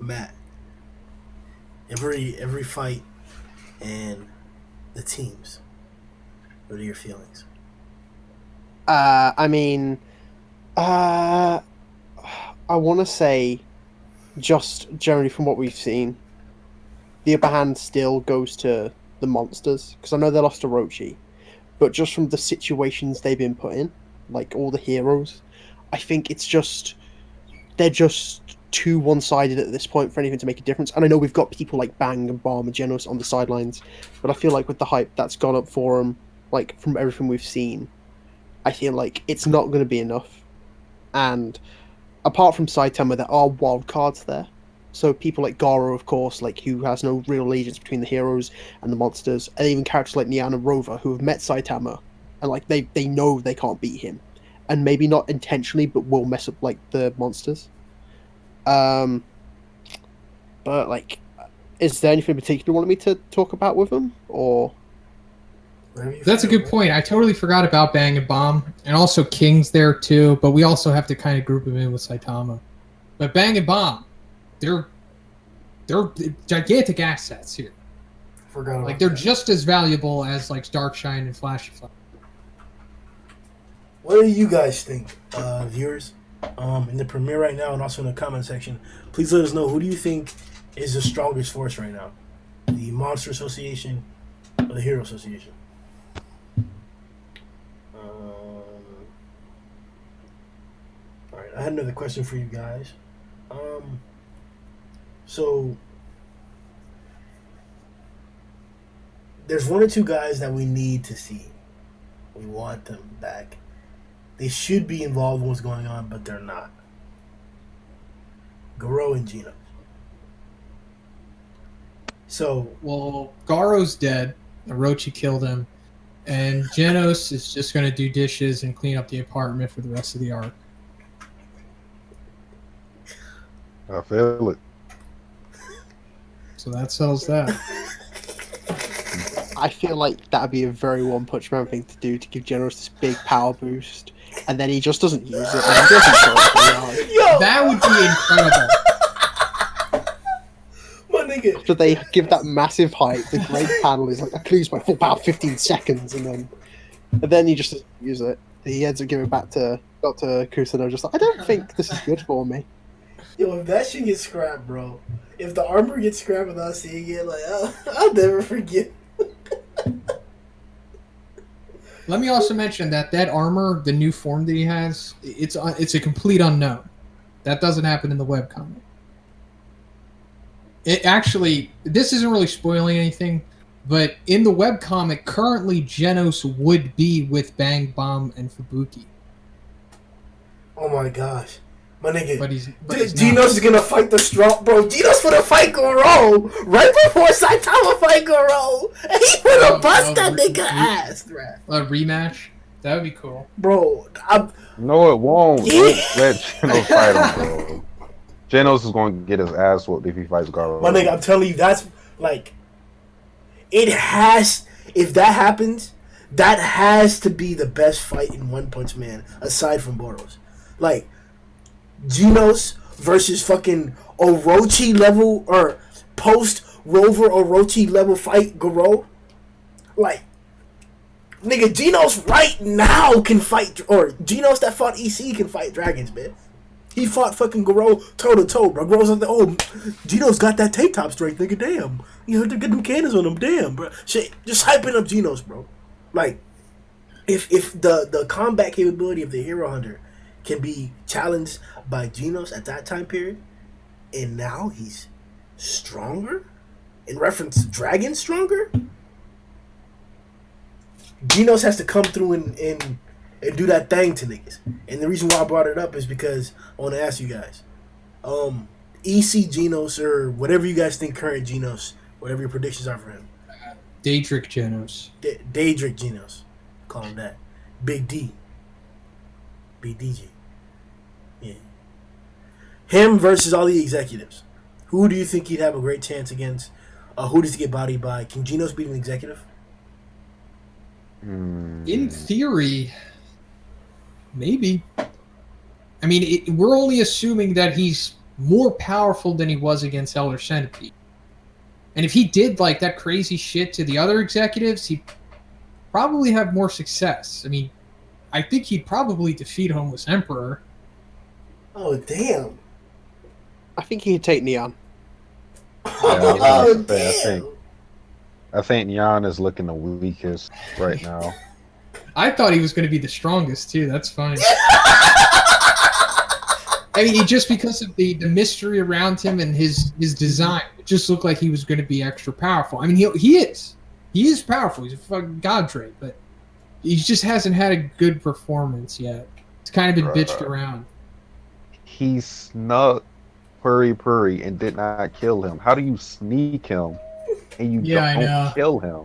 Matt. Every fight and the teams. What are your feelings? I mean, I want to say, just generally from what we've seen, the upper hand still goes to the monsters, because I know they lost to Orochi, but just from the situations they've been put in, like all the heroes, I think they're just too one-sided at this point for anything to make a difference. And I know we've got people like Bang and Bomb and Genos on the sidelines, but I feel like with the hype that's gone up for them, like from everything we've seen, I feel like it's not going to be enough. And apart from Saitama, there are wild cards there. So people like Garo, of course, like who has no real allegiance between the heroes and the monsters, and even characters like Nyan and Rover who have met Saitama, and like they know they can't beat him, and maybe not intentionally, but will mess up like the monsters. But like, is there anything in particular you wanted me to talk about with them, or? That's a good point. I totally forgot about Bang and Bomb, and also King's there too. But we also have to kind of group him in with Saitama. But Bang and Bomb, they're gigantic assets here. Forgot about like they're that. just as valuable as like Darkshine and Flashy Flash. What do you guys think, viewers? In the premiere right now, and also in the comment section, please let us know, who do you think is the strongest force right now? The Monster Association or the Hero Association? Alright, I had another question for you guys. So there's one or two guys that we need to see. We want them back. They should be involved in what's going on, but they're not. Garo and Genos. So, Well, Garo's dead. Orochi killed him. And Genos is just going to do dishes and clean up the apartment for the rest of the arc. I feel it. So that settles that. I feel like that'd be a very One Punch Man thing to do, to give Genos this big power boost, and then he just doesn't use it. And he doesn't show it. yo, That would be incredible. my nigga. After they give that massive hype, the great panel is like, I can use my full power 15 seconds, and then he just doesn't use it. He ends up giving it back to Dr. Kusano, just like, I don't think this is good for me. Yo, if that shit gets scrapped, bro. If the armor gets scrapped without seeing it, like, I'll never forget. Let me also mention that armor, the new form that he has, it's a complete unknown. That doesn't happen in the webcomic. It actually, this isn't really spoiling anything, but in the webcomic, currently Genos would be with Bang Bomb and Fubuki. Oh my gosh. My nigga. But he's Genos not. is gonna fight the strong bro. Genos gonna fight Goro right before Saitama fight Goro, and he gonna bust that nigga ass, A rematch? That would be cool. bro. No, it won't. Yeah. Don't let Genos fight him, bro. Genos is going to get his ass whooped if he fights Garo. My nigga, I'm telling you, that's like, it has. If that happens, that has to be the best fight in One Punch Man aside from Boros. Like, Genos versus fucking Orochi level or post Rover Orochi level fight Goro. Like, nigga, Genos right now can fight, or Genos that fought EC can fight dragons, man. He fought fucking Goro toe to toe, bro. Goro's like, oh, Genos got that tank top strength, nigga. Damn, you have to get them cannons on him, damn, bro. Shit, just hyping up Genos, bro. Like, if the combat capability of the Hero Hunter can be challenged by Genos at that time period, and now he's stronger, in reference to Dragon stronger, Genos has to come through and do that thing to niggas. And the reason why I brought it up is because I want to ask you guys, EC Genos, or whatever you guys think current Genos, whatever your predictions are for him. Daedric Genos. Daedric Genos. Call him that. Big D. Big DG. Yeah. Him versus all the executives. Who do you think he'd have a great chance against? Who does he get bodied by? Can Genos beat an executive? In theory, maybe. I mean, we're only assuming that he's more powerful than he was against Elder Centipede. And if he did like that crazy shit to the other executives, he'd probably have more success. I mean, I think he'd probably defeat Homeless Emperor. Oh, damn. I think he could take Neon. Oh, I think Nyan is looking the weakest right now. I thought he was going to be the strongest, too. That's fine. I mean, just because of the mystery around him and his design, it just looked like he was going to be extra powerful. I mean, he is. He is powerful. He's a fucking god trait, but he just hasn't had a good performance yet. It's kind of been bitched around. He snuck Puri and did not kill him. How do you sneak him and you don't kill him?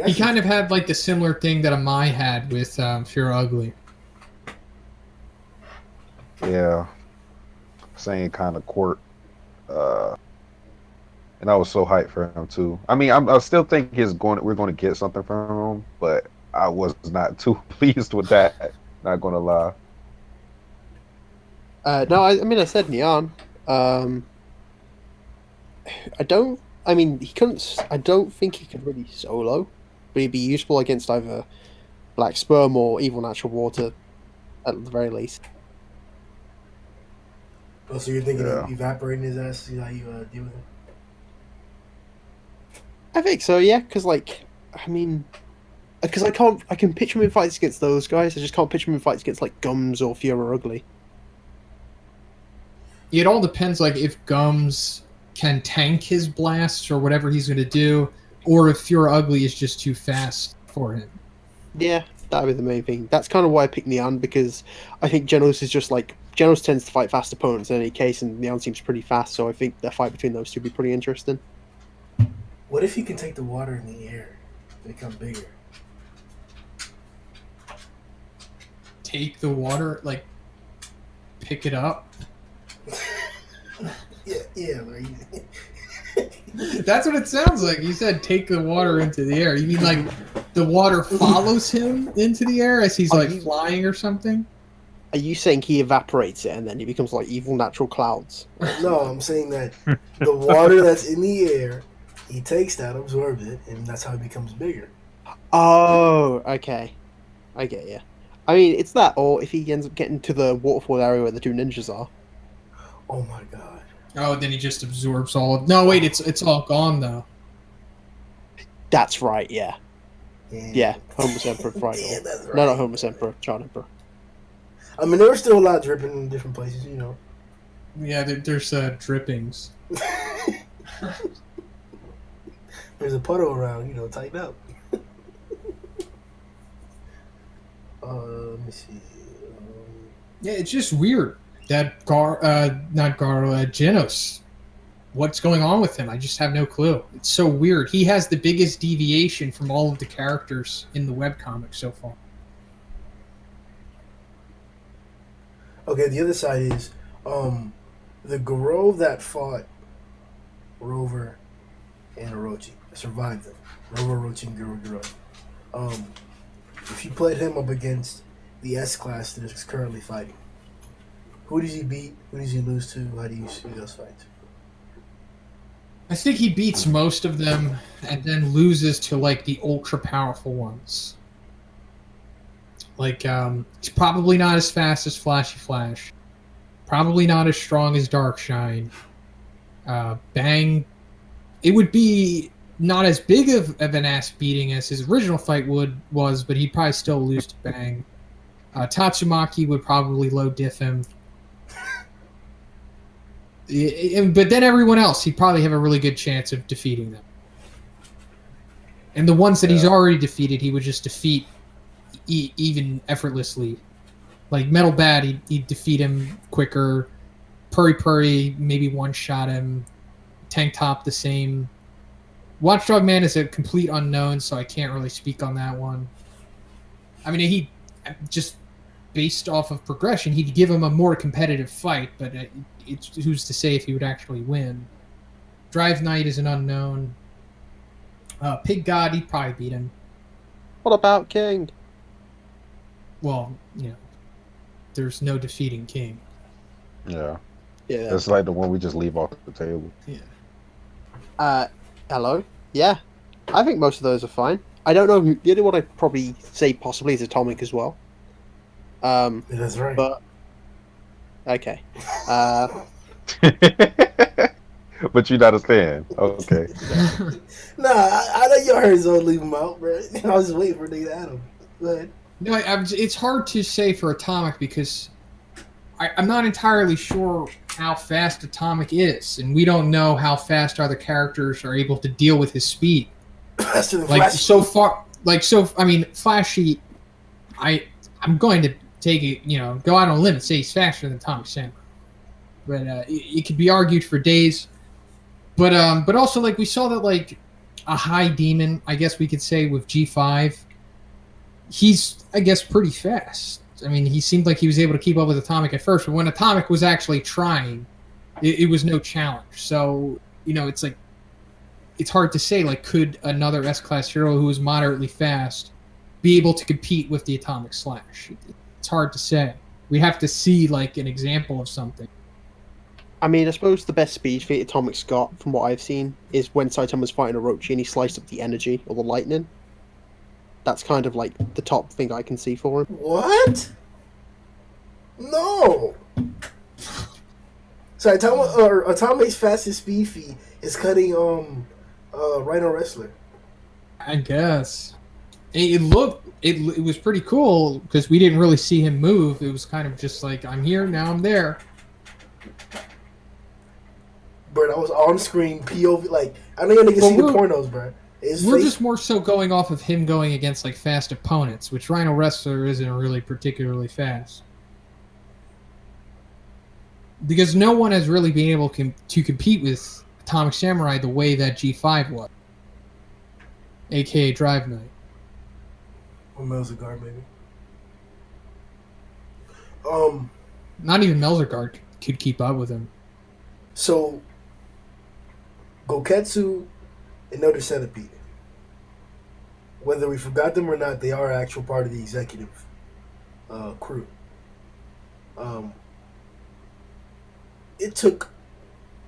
He kind of had like the similar thing that Amai had with Fuhrer Ugly. Yeah, same kind of court. And I was so hyped for him too. I mean, I still think we're going to get something from him, but I was not too pleased with that. Not going to lie. No, I mean, I said Neon. I don't think he could really solo, but he'd be useful against either Black Sperm or Evil Natural Water, at the very least. Oh, so you're thinking of evaporating his ass? See how you deal with him? I think so, yeah. Because I can picture him in fights against those guys. I just can't picture him in fights against like Gums or Fuhrer Ugly. It all depends, like if Gums can tank his blasts or whatever he's going to do, or if Fuhrer Ugly is just too fast for him. Yeah, that would be the main thing. That's kind of why I picked Neon, because I think Genos is just like Genos tends to fight fast opponents in any case, and Neon seems pretty fast. So I think the fight between those two would be pretty interesting. What if he can take the water in the air and become bigger? Take the water, like pick it up. Yeah, right. That's what it sounds like. You said take the water into the air. You mean like the water follows him into the air as he's like flying or something? Are you saying he evaporates it and then he becomes like evil natural clouds? No, I'm saying that the water that's in the air, he takes that, absorbs it, and that's how he becomes bigger. Oh, okay. I get you. I mean, it's that, or if he ends up getting to the waterfall area where the two ninjas are. Oh my god. Oh, then he just absorbs all of... No, wait, it's all gone, though. That's right, yeah. Yeah, Homer's Emperor Final. Yeah, that's right. No, not Homer's Emperor, Child Emperor. I mean, there was still a lot dripping in different places, you know. Yeah, there's drippings. There's a puddle around, you know, tighten up. Let me see. Yeah, it's just weird that Genos. What's going on with him? I just have no clue. It's so weird. He has the biggest deviation from all of the characters in the webcomic so far. Okay, the other side is the Garou that fought Rover and Orochi. Survived them. Rover, Orochi, and Garou. If you played him up against the S-Class that is currently fighting, who does he beat? Who does he lose to? How do you see those fights? I think he beats most of them and then loses to like the ultra powerful ones. Like he's probably not as fast as Flashy Flash. Probably not as strong as Darkshine. Bang. It would be not as big of an ass beating as his original fight was, but he'd probably still lose to Bang. Tatsumaki would probably low diff him. But then everyone else, he'd probably have a really good chance of defeating them. And the ones that he's already defeated, he would just defeat even effortlessly. Like Metal Bat, he'd defeat him quicker. Purry Purry, maybe one-shot him. Tank Top, the same. Watchdog Man is a complete unknown, so I can't really speak on that one. I mean, he just based off of progression, he'd give him a more competitive fight, but who's to say if he would actually win? Drive Knight is an unknown. Pig God, he'd probably beat him. What about King? Well, there's no defeating King. Yeah. Yeah. That's like the one we just leave off the table. Yeah. Hello? Yeah. I think most of those are fine. I don't know. The only one I'd probably say possibly is Atomic as well. That's right. But okay. But you not a fan. Okay. Nah, I know y'all heard Zone leave him out, bro. I was just waiting for a nigga to add him. Go ahead. No, it's hard to say for Atomic because I'm not entirely sure how fast Atomic is, and we don't know how fast other characters are able to deal with his speed. Faster than Like Flash. so far, I mean, Flashy, I'm going to take it, go out on a limb and say he's faster than Atomic Samurai. But it could be argued for days. But also, like, we saw that, like, a high demon, I guess we could say, with G5, he's, I guess, pretty fast. I mean, he seemed like he was able to keep up with Atomic at first, but when Atomic was actually trying, it was no challenge. So, it's like, it's hard to say, like, could another S-Class hero who is moderately fast be able to compete with the Atomic Slash? It's hard to say. We have to see, like, an example of something. I mean, I suppose the best speed feat Atomic's got, from what I've seen, is when Saitama's fighting Orochi and he sliced up the energy or the lightning. That's kind of like the top thing I can see for him. What? No. So Atomic's fastest speed feat is cutting Rhino Wrestler. I guess. It was pretty cool because we didn't really see him move. It was kind of just like, I'm here, now I'm there. Bro, that was on screen POV. Like, I don't even see the pornos, bro. We're just more so going off of him going against like fast opponents, which Rhino Wrestler isn't really particularly fast. Because no one has really been able to compete with Atomic Samurai the way that G5 was. AKA Drive Knight. Or Melzigard, maybe. Not even Melzigard could keep up with him. So, Goketsu and Elder Centipede. Whether we forgot them or not, they are an actual part of the executive crew. It took,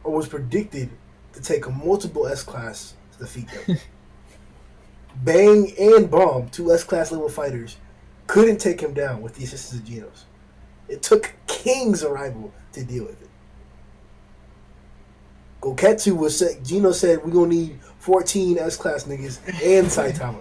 or was predicted, to take a multiple S-Class to defeat them. Bang and Bomb, two S-Class level fighters, couldn't take him down with the assistance of Genos. It took King's arrival to deal with it. Goketsu Geno said, we're going to need 14 S-Class niggas and Saitama.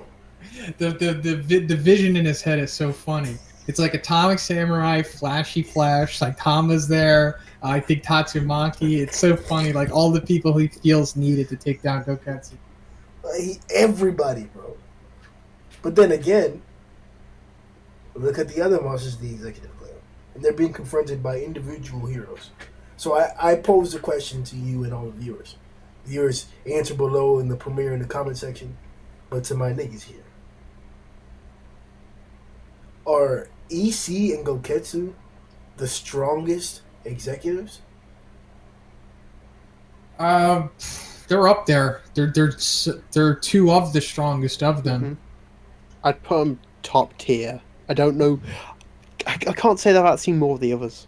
The vision in his head is so funny. It's like Atomic Samurai, Flashy Flash, Saitama's there. I think Tatsumaki. It's so funny. Like all the people he feels needed to take down Goketsu. Everybody, bro. But then again, look at the other monsters in the executive club, and they're being confronted by individual heroes. So I pose the question to you and all the viewers. Viewers, answer below in the premiere in the comment section. But to my niggas here, are EC and Goketsu the strongest executives? They're up there. They're two of the strongest of them. Mm-hmm. I'd put them top tier. I don't know. I can't say that I've seen more of the others,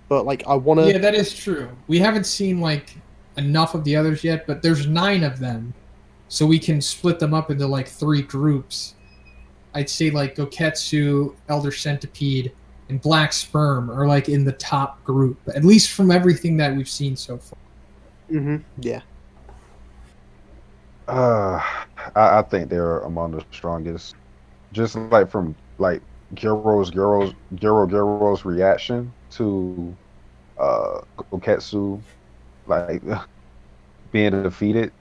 but like I want to. Yeah, that is true. We haven't seen like enough of the others yet, but there's 9 of them, so we can split them up into like 3 groups. I'd say like Goketsu, Elder Centipede, and Black Sperm are like in the top group, at least from everything that we've seen so far. Mm-hmm. Yeah. I think they're among the strongest. Just like from like Gyro's reaction to Goketsu like being defeated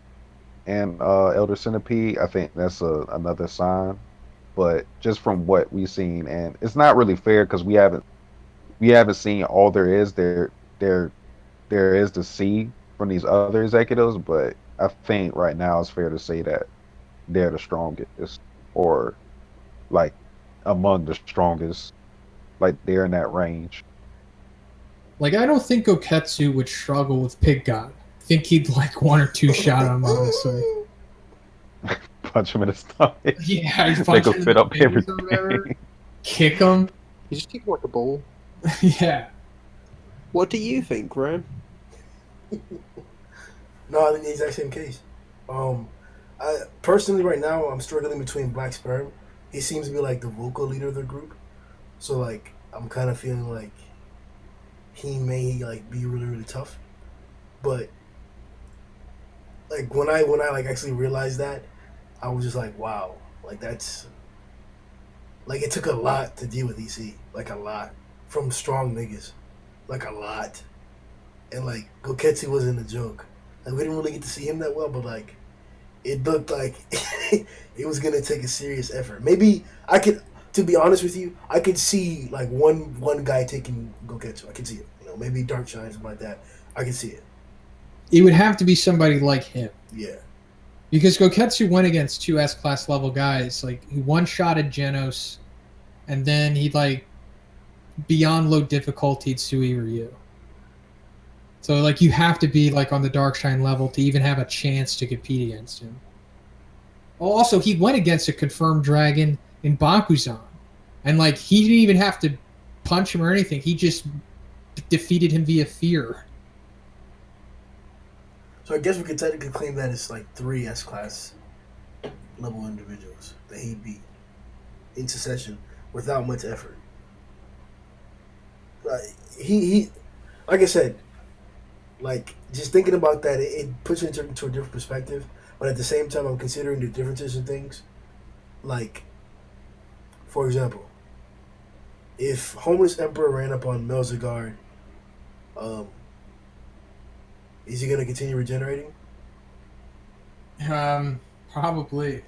and Elder Centipede, I think that's another sign. But just from what we've seen, and it's not really fair because we haven't seen all there is to see from these other executives, but I think right now it's fair to say that they're the strongest, or like among the strongest, like they're in that range. Like I don't think Goketsu would struggle with Pig God. I think he'd like 1 or 2 shot him, honestly. Punch him in the stomach. Yeah, he'd They punch could him in fit the up fingers or whatever. everything. Kick him. You just kick like a ball. Yeah. What do you think, Graham? No, I'm in the exact same case. I personally right now I'm struggling between Black Sperm. He seems to be like the vocal leader of the group, so like I'm kind of feeling like he may like be really really tough. But like when I like actually realized that, I was just like, wow, like that's like it took a lot to deal with EC, like a lot from strong niggas, like a lot, and like Goketsu wasn't a joke. Like we didn't really get to see him that well, but like it looked like it was gonna take a serious effort. Maybe I could, to be honest with you, I could see like one guy taking Goketsu. I could see it. You know, maybe Dark Shine, something like that. I could see it. It would have to be somebody like him. Yeah. Because Goketsu went against 2 S-class level guys. Like, he one-shotted Genos, and then he, like, beyond low difficulty Sui Ryu. So, like, you have to be, like, on the Darkshine level to even have a chance to compete against him. Also, he went against a confirmed dragon in Bakuzan. And, like, he didn't even have to punch him or anything. He just defeated him via fear. So I guess we could technically claim that it's like 3 S-class level individuals that he beat in succession without much effort. He like I said, like just thinking about that, it puts it into a different perspective. But at the same time, I'm considering the differences in things. Like, for example, if Homeless Emperor ran up on Melzigard, is he gonna continue regenerating? Probably.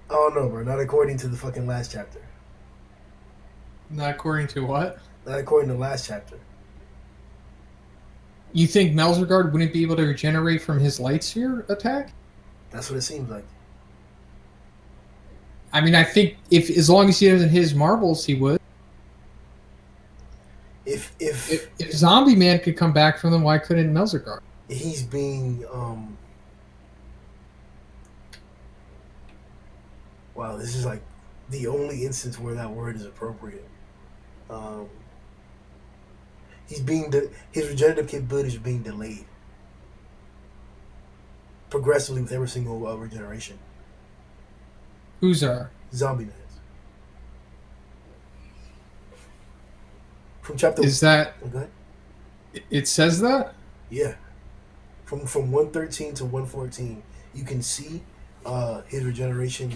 I don't know, bro. Not according to the fucking last chapter. Not according to what? Not according to the last chapter. You think Melzigard wouldn't be able to regenerate from his light sphere attack? That's what it seems like. I mean, I think if as long as he doesn't hit his marbles, he would. If Zombie Man could come back from them, why couldn't Melzigard? He's being wow, this is like the only instance where that word is appropriate. His regenerative capabilities are being delayed progressively with every single regeneration. Who's our Zombie Man. From chapter is that? Okay. It says that. Yeah. From 113 to 114, you can see his regeneration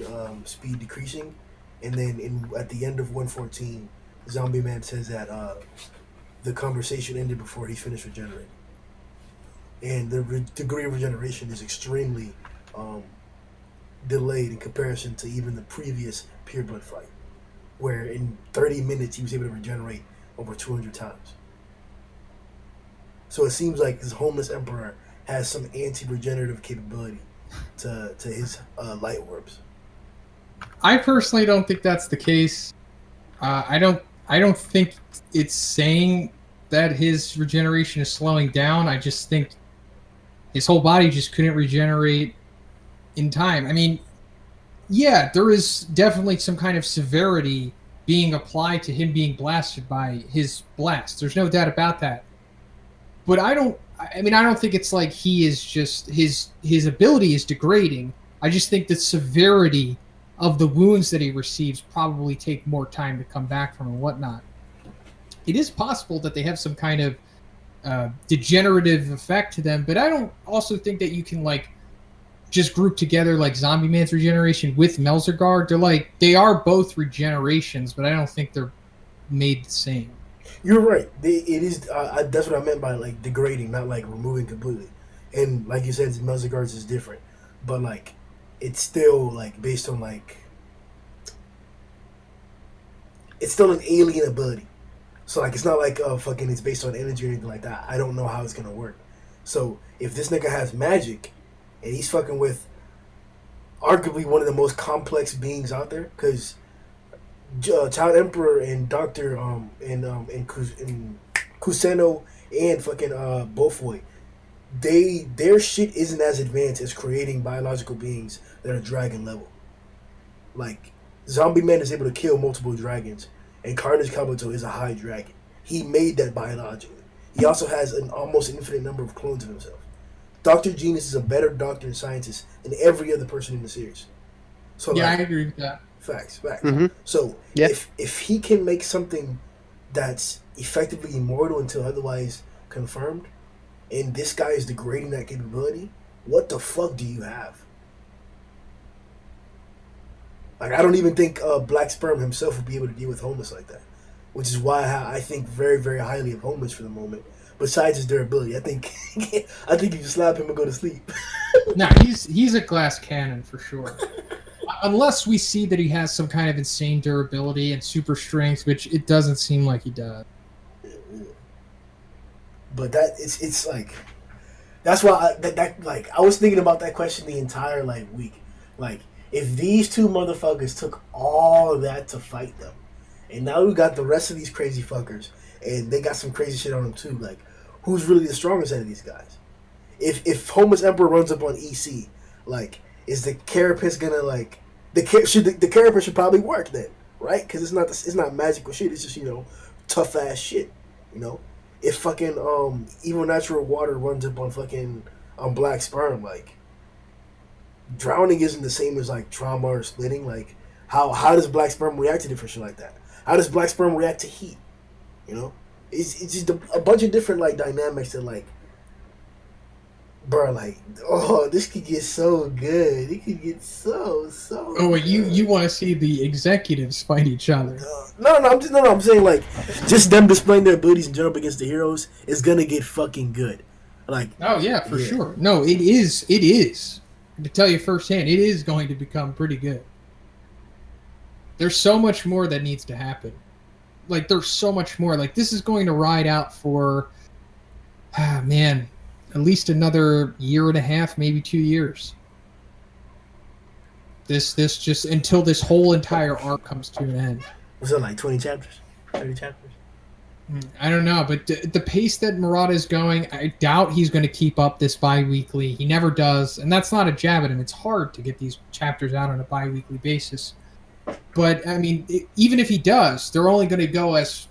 speed decreasing, and then at the end of 114, Zombie Man says that the conversation ended before he finished regenerating, and the degree of regeneration is extremely delayed in comparison to even the previous Pure Blood fight, where in 30 minutes he was able to regenerate over 200 times. So it seems like this homeless emperor has some anti-regenerative capability to his light orbs. I personally don't think that's the case. I don't think it's saying that his regeneration is slowing down. I just think his whole body just couldn't regenerate in time. I mean, yeah, there is definitely some kind of severity being applied to him being blasted by his blast. There's no doubt about that. But I don't think it's like he is just his ability is degrading. I just think the severity of the wounds that he receives probably take more time to come back from and whatnot. It is possible that they have some kind of degenerative effect to them, but I don't also think that you can like just group together like Zombie Man's regeneration with Melzergard. They are both regenerations, but I don't think they're made the same. You're right. It is. That's what I meant by like degrading, not like removing completely. And like you said, Melzergard's is different, but like it's still like based on like it's still an alien ability. So like it's not like it's based on energy or anything like that. I don't know how it's gonna work. So if this nigga has magic and he's fucking with arguably one of the most complex beings out there, because Child Emperor and Doctor and Kuseno and fucking Bofoy, their shit isn't as advanced as creating biological beings that are dragon level. Like Zombie Man is able to kill multiple dragons, and Carnage Kabuto is a high dragon. He made that biologically. He also has an almost infinite number of clones of himself. Dr. Genius is a better doctor and scientist than every other person in the series. So yeah, I agree with that. Facts. Mm-hmm. So if he can make something that's effectively immortal until otherwise confirmed, and this guy is degrading that capability, what the fuck do you have? Like, I don't even think Black Sperm himself would be able to deal with Homeless like that, which is why I think very, very highly of Homeless for the moment. Besides his durability, I think you can slap him and go to sleep. No, he's a glass cannon for sure. Unless we see that he has some kind of insane durability and super strength, which it doesn't seem like he does. But that it's like that's why I was thinking about that question the entire week. Like, if these two motherfuckers took all of that to fight them, and now we got the rest of these crazy fuckers, and they got some crazy shit on them too. Like, who's really the strongest out of these guys? If Homeless Emperor runs up on EC, is the carapace gonna the carapace should probably work then, right? Because it's not magical shit. It's just tough ass shit. If fucking evil natural water runs up on fucking Black Sperm, drowning isn't the same as trauma or splitting. How does Black Sperm react to different shit like that? How does Black Sperm react to heat? It's just a bunch of different dynamics that bro, this could get so good. It could get so Oh, wait, you want to see the executives fight each other? No, I'm saying just them displaying their abilities in general against the heroes is gonna get fucking good. Oh yeah, for sure. No, it is. To tell you firsthand, it is going to become pretty good. There's so much more that needs to happen. There's so much more. This is going to ride out for, at least another year and a half, maybe 2 years. This just until this whole entire arc comes to an end. Was it 20 chapters? 30 chapters? I don't know, but the pace that Murata is going, I doubt he's going to keep up this bi-weekly. He never does, and that's not a jab at him. It's hard to get these chapters out on a bi-weekly basis. But, even if he does, they're only going to go as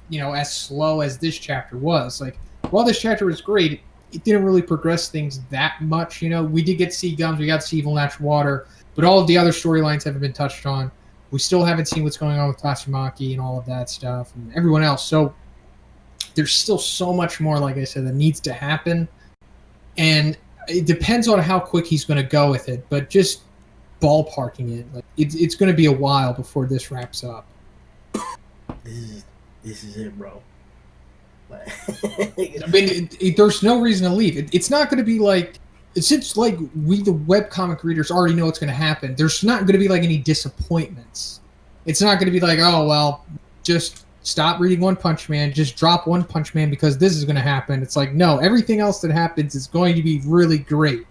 slow as this chapter was. While this chapter was great, it didn't really progress things that much. We did get to see Gums, we got to see Evil Natural Water, but all of the other storylines haven't been touched on. We still haven't seen what's going on with Tatsumaki and all of that stuff and everyone else. So there's still so much more, like I said, that needs to happen. And it depends on how quick he's going to go with it. But just ballparking it. Like it's going to be a while before this wraps up. This is it, bro. I mean, there's no reason to leave. It's not going to be like, since like we the webcomic readers already know what's going to happen. There's not going to be like any disappointments. It's not going to be like, oh well, just stop reading One Punch Man, just drop One Punch Man because this is going to happen. It's like, no, everything else that happens is going to be really great.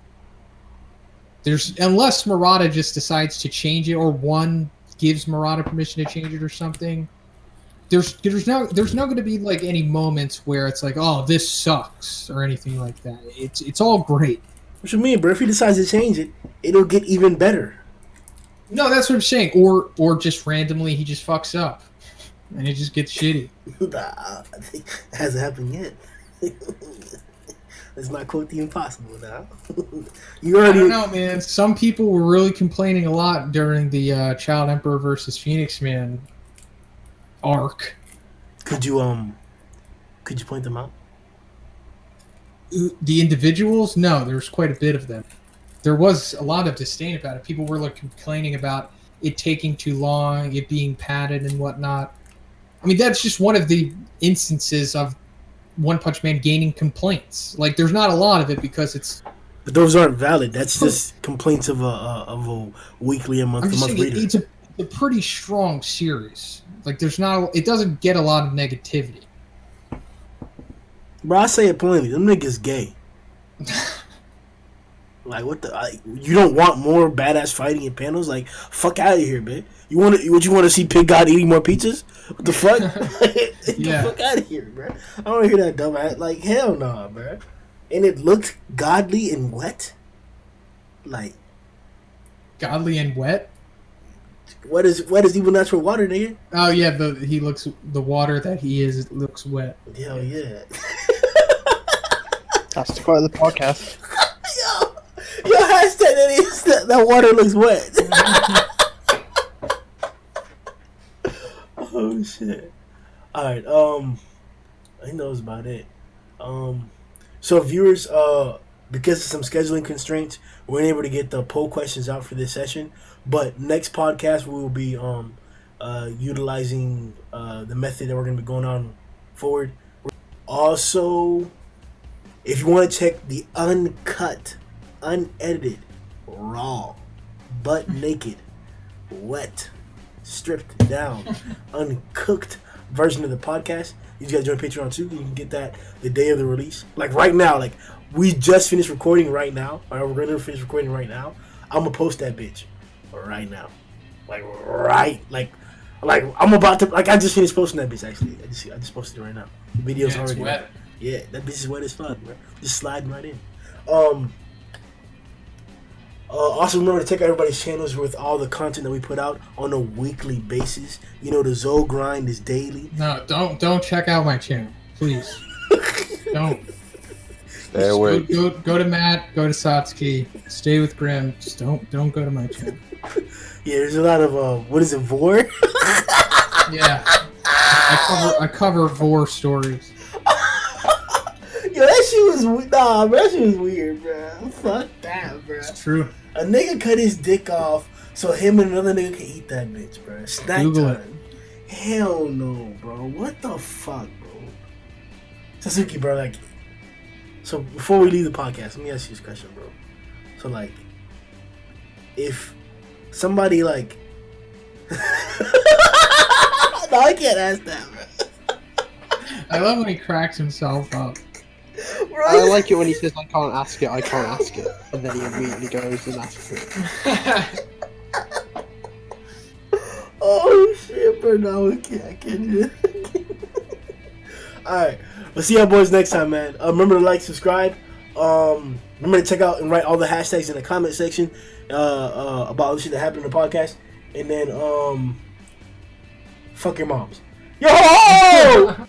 Unless Murata just decides to change it, or one gives Murata permission to change it or something. There's not going to be like any moments where it's like, oh, this sucks or anything like that. It's all great. What you mean, bro? If he decides to change it, it'll get even better. No, that's what I'm saying. Or just randomly he just fucks up and it just gets shitty. Nah, it hasn't happened yet. Let's not quote the impossible now. I don't know, man. Some people were really complaining a lot during the Child Emperor versus Phoenix Man arc. Could you point them out? The individuals? No, there's quite a bit of them. There was a lot of disdain about it. People were like complaining about it taking too long, it being padded and whatnot. I mean, that's just one of the instances of One Punch Man gaining complaints. Like, there's not a lot of it because it's. But those aren't valid. That's just complaints of a weekly, a month reader. It's a pretty strong series. Like, it doesn't get a lot of negativity. Bro, I say it plainly. Them niggas gay. Like, what the? You don't want more badass fighting in panels? Like, fuck out of here, man. You want to see Pig God eating more pizzas? What the fuck? Yeah. Fuck out of here, bro. I don't hear that dumb ass. Like, hell no, nah, bro. And it looked godly and wet. Like, godly and wet. What is even natural water, nigga? Oh yeah, the water that he is, it looks wet. Hell yeah. That's the quote of the podcast. Yo, hashtag that water looks wet. Oh shit. Alright, I think that was about it. So viewers, because of some scheduling constraints, we weren't able to get the poll questions out for this session. But next podcast we will be utilizing the method that we're gonna be going on forward. Also, if you want to check the uncut, unedited, raw, butt naked, wet, stripped down, uncooked version of the podcast, you just gotta join Patreon too. You can get that the day of the release. Like right now, like we just finished recording right now. Or we're gonna finish recording right now. I'm gonna post that bitch right now. Like I'm about to, like I just finished posting that bitch actually. I just posted it right now. The video's Yeah, already wet. Yeah, that bitch is wet as fuck, bro. Just sliding right in. Also remember to check out everybody's channels with all the content that we put out on a weekly basis. You know, the Zoe grind is daily. No, don't check out my channel, please. Don't. Stay away. Go to Matt. Go to Satsuki. Stay with Grimm. Just don't go to my channel. Yeah, there's a lot of what is it, vor? Yeah, I cover vor stories. Yo, that shit was bro. That shit was weird, bro. Fuck that, bro. It's true. A nigga cut his dick off so him and another nigga can eat that bitch, bro. Snack Google time. Hell no, bro. What the fuck, bro? Satsuki, bro, like. So before we leave the podcast, let me ask you this question, bro. So like, if somebody like, no, I can't ask that, bro. I love when he cracks himself up. Bro, I like it when he says, I can't ask it, and then he immediately goes and asks it. Oh shit, bro! No, I can't do it. All right, we'll see y'all boys next time, man. Remember to like, subscribe. Remember to check out and write all the hashtags in the comment section about the shit that happened in the podcast, and then fuck your moms. Yo!